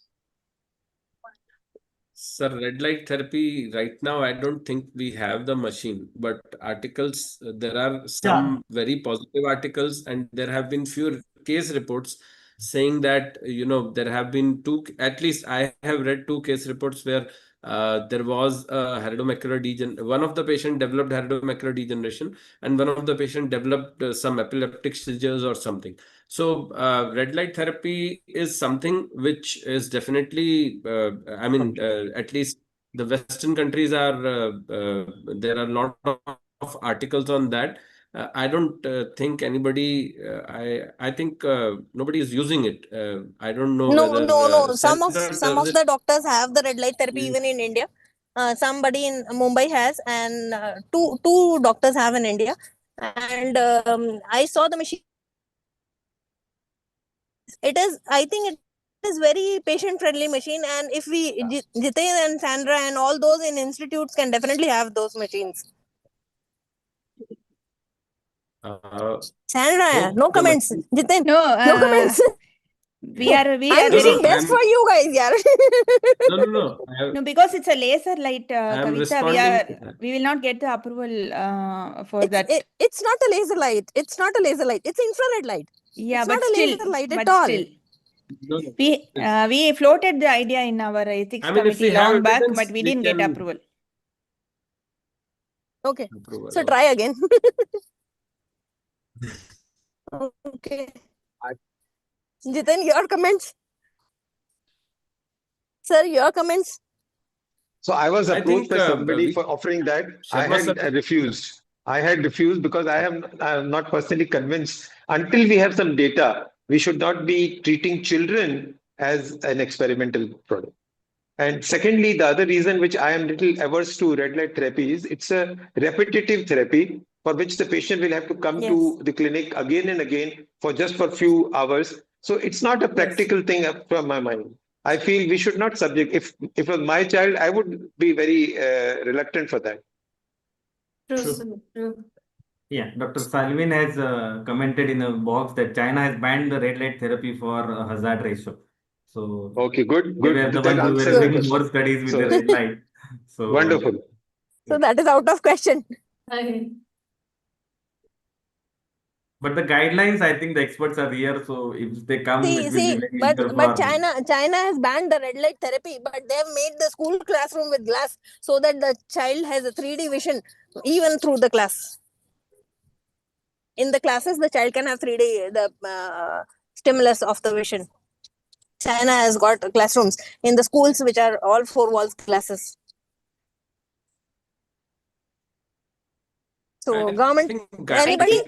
Sir, red light therapy, right now, I don't think we have the machine, but articles, there are some very positive articles, and there have been few case reports saying that, there have been at least I have read 2 case reports where there was a iridomacular degeneration. One of the patient developed iridomacular degeneration, and one of the patient developed some epileptic seizures or something. So red light therapy is something which is definitely, I mean, at least the Western countries are, there are a lot of articles on that. I don't think anybody, I think nobody is using it. I don't know No, whether no. Some Sandra, does of it? the doctors have the red light therapy even in India. Somebody in Mumbai has, and two doctors have in India. And I saw the machine. I think it is very patient friendly machine. And if we, Jitain and Sandra and all those in institutes can definitely have those machines. Sandra, no comments. Jitain, No, no comments. we are I'm very wishing best for you guys, yeah. No. no, because it's a laser light, I am Kavita. We will not get the approval for that. It's not a laser light. It's not a laser light. It's infrared light. Yeah, it's but not a still, laser light at all. Still. We floated the idea in our ethics committee long back, but we didn't get approval. Okay, so try again. Okay. Jitin, your comments? Sir, your comments? So I was approached by somebody for offering that. I had refused. I had refused because I am not personally convinced. Until we have some data, we should not be treating children as an experimental product. And secondly, the other reason which I am little averse to red light therapy is it's a repetitive therapy for which the patient will have to come to the clinic again and again for a few hours. So it's not a practical thing from my mind. I feel we should not subject. If it was my child, I would be very reluctant for that. True. Yeah, Dr. Salvin has commented in a box that China has banned the red light therapy for hazard ratio. So okay, good. They were the ones who were doing more studies with the red light. So wonderful. So that is out of question. But the guidelines, I think the experts are here. So if they come, it will be very but for China has banned the red light therapy, but they have made the school classroom with glass so that the child has a 3D vision even through the class. In the classes, the child can have 3D, the stimulus of the vision. China has got classrooms in the schools which are all 4 walls classes. So government, anybody?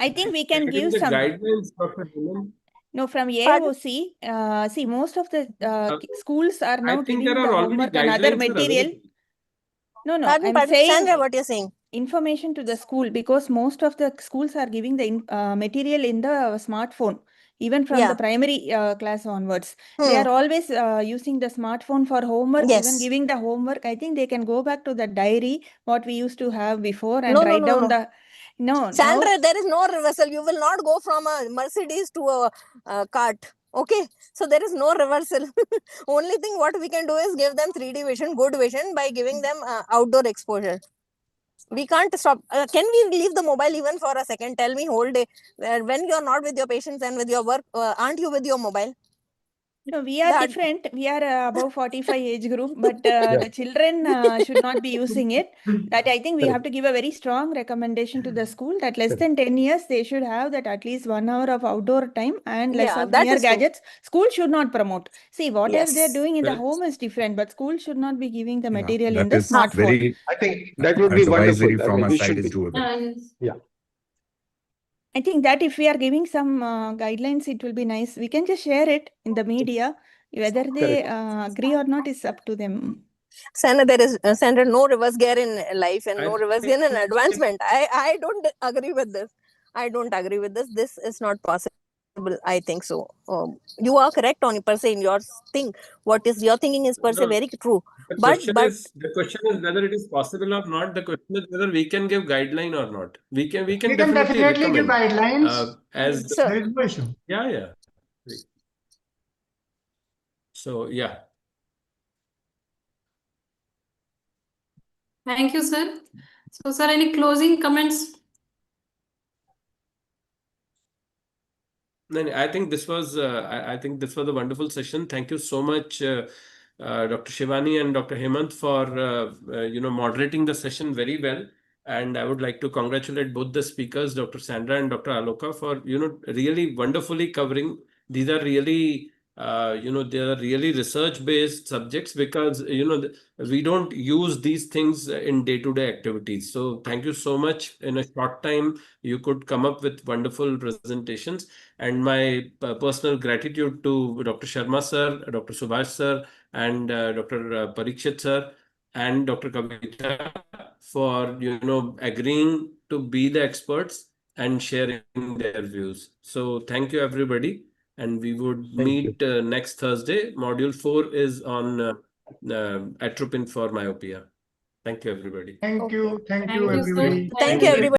I think we can give some guidelines, Dr. Hemant. No, from Pardon? AOC, see, most of the schools are now I think giving there the are already homework and other guidelines are material. available. No, Pardon, I'm saying Sandra, what you're saying? information to the school, because most of the schools are giving the material in the smartphone, even from the primary class onwards. They are always using the smartphone for homework, even giving the homework. I think they can go back to the diary, what we used to have before, and write down the... No, Sandra, now... there is no reversal. You will not go from a Mercedes to a cart. Okay, so there is no reversal. Only thing what we can do is give them 3D vision, good vision, by giving them outdoor exposure. We can't stop. Can we leave the mobile even for a second? Tell me, whole day. When you're not with your patients and with your work, aren't you with your mobile? No, we are different. We are above 45 age group, but the children should not be using it. That I think we have to give a very strong recommendation to the school that less than 10 years, they should have that at least 1 hour of outdoor time and less of near gadgets. School should not promote. See, whatever they're doing in the home is different, but school should not be giving the material in the smartphone. I think that would be wonderful. From our side is doable. I think that if we are giving some guidelines, it will be nice. We can just share it in the media. Whether they agree or not is up to them. Sandra, there is Sandra, no reverse gear in life and no reverse gear in advancement. I don't agree with this. I don't agree with this. This is not possible. I think so. You are correct on per se in your thing. What is your thinking is per se very true. The question is whether it is possible or not. The question is whether we can give guideline or not. We can definitely give guidelines. As there is no issue. Yeah. So yeah. Thank you, sir. So, sir, any closing comments? No, I think this was a wonderful session. Thank you so much, Dr. Shivani and Dr. Hemant, for moderating the session very well. And I would like to congratulate both the speakers, Dr. Sandra and Dr. Aloka, for really wonderfully covering. These are really they are really research-based subjects, because we don't use these things in day-to-day activities. So thank you so much. In a short time, you could come up with wonderful presentations. And my personal gratitude to Dr. Sharma sir, Dr. Subhash sir, and Dr. Parikshit sir, and Dr. Kavita for agreeing to be the experts and sharing their views. So thank you, everybody. And we would meet next Thursday. Module 4 is on atropine for myopia. Thank you, everybody. Thank you, everybody. Thank you, everybody.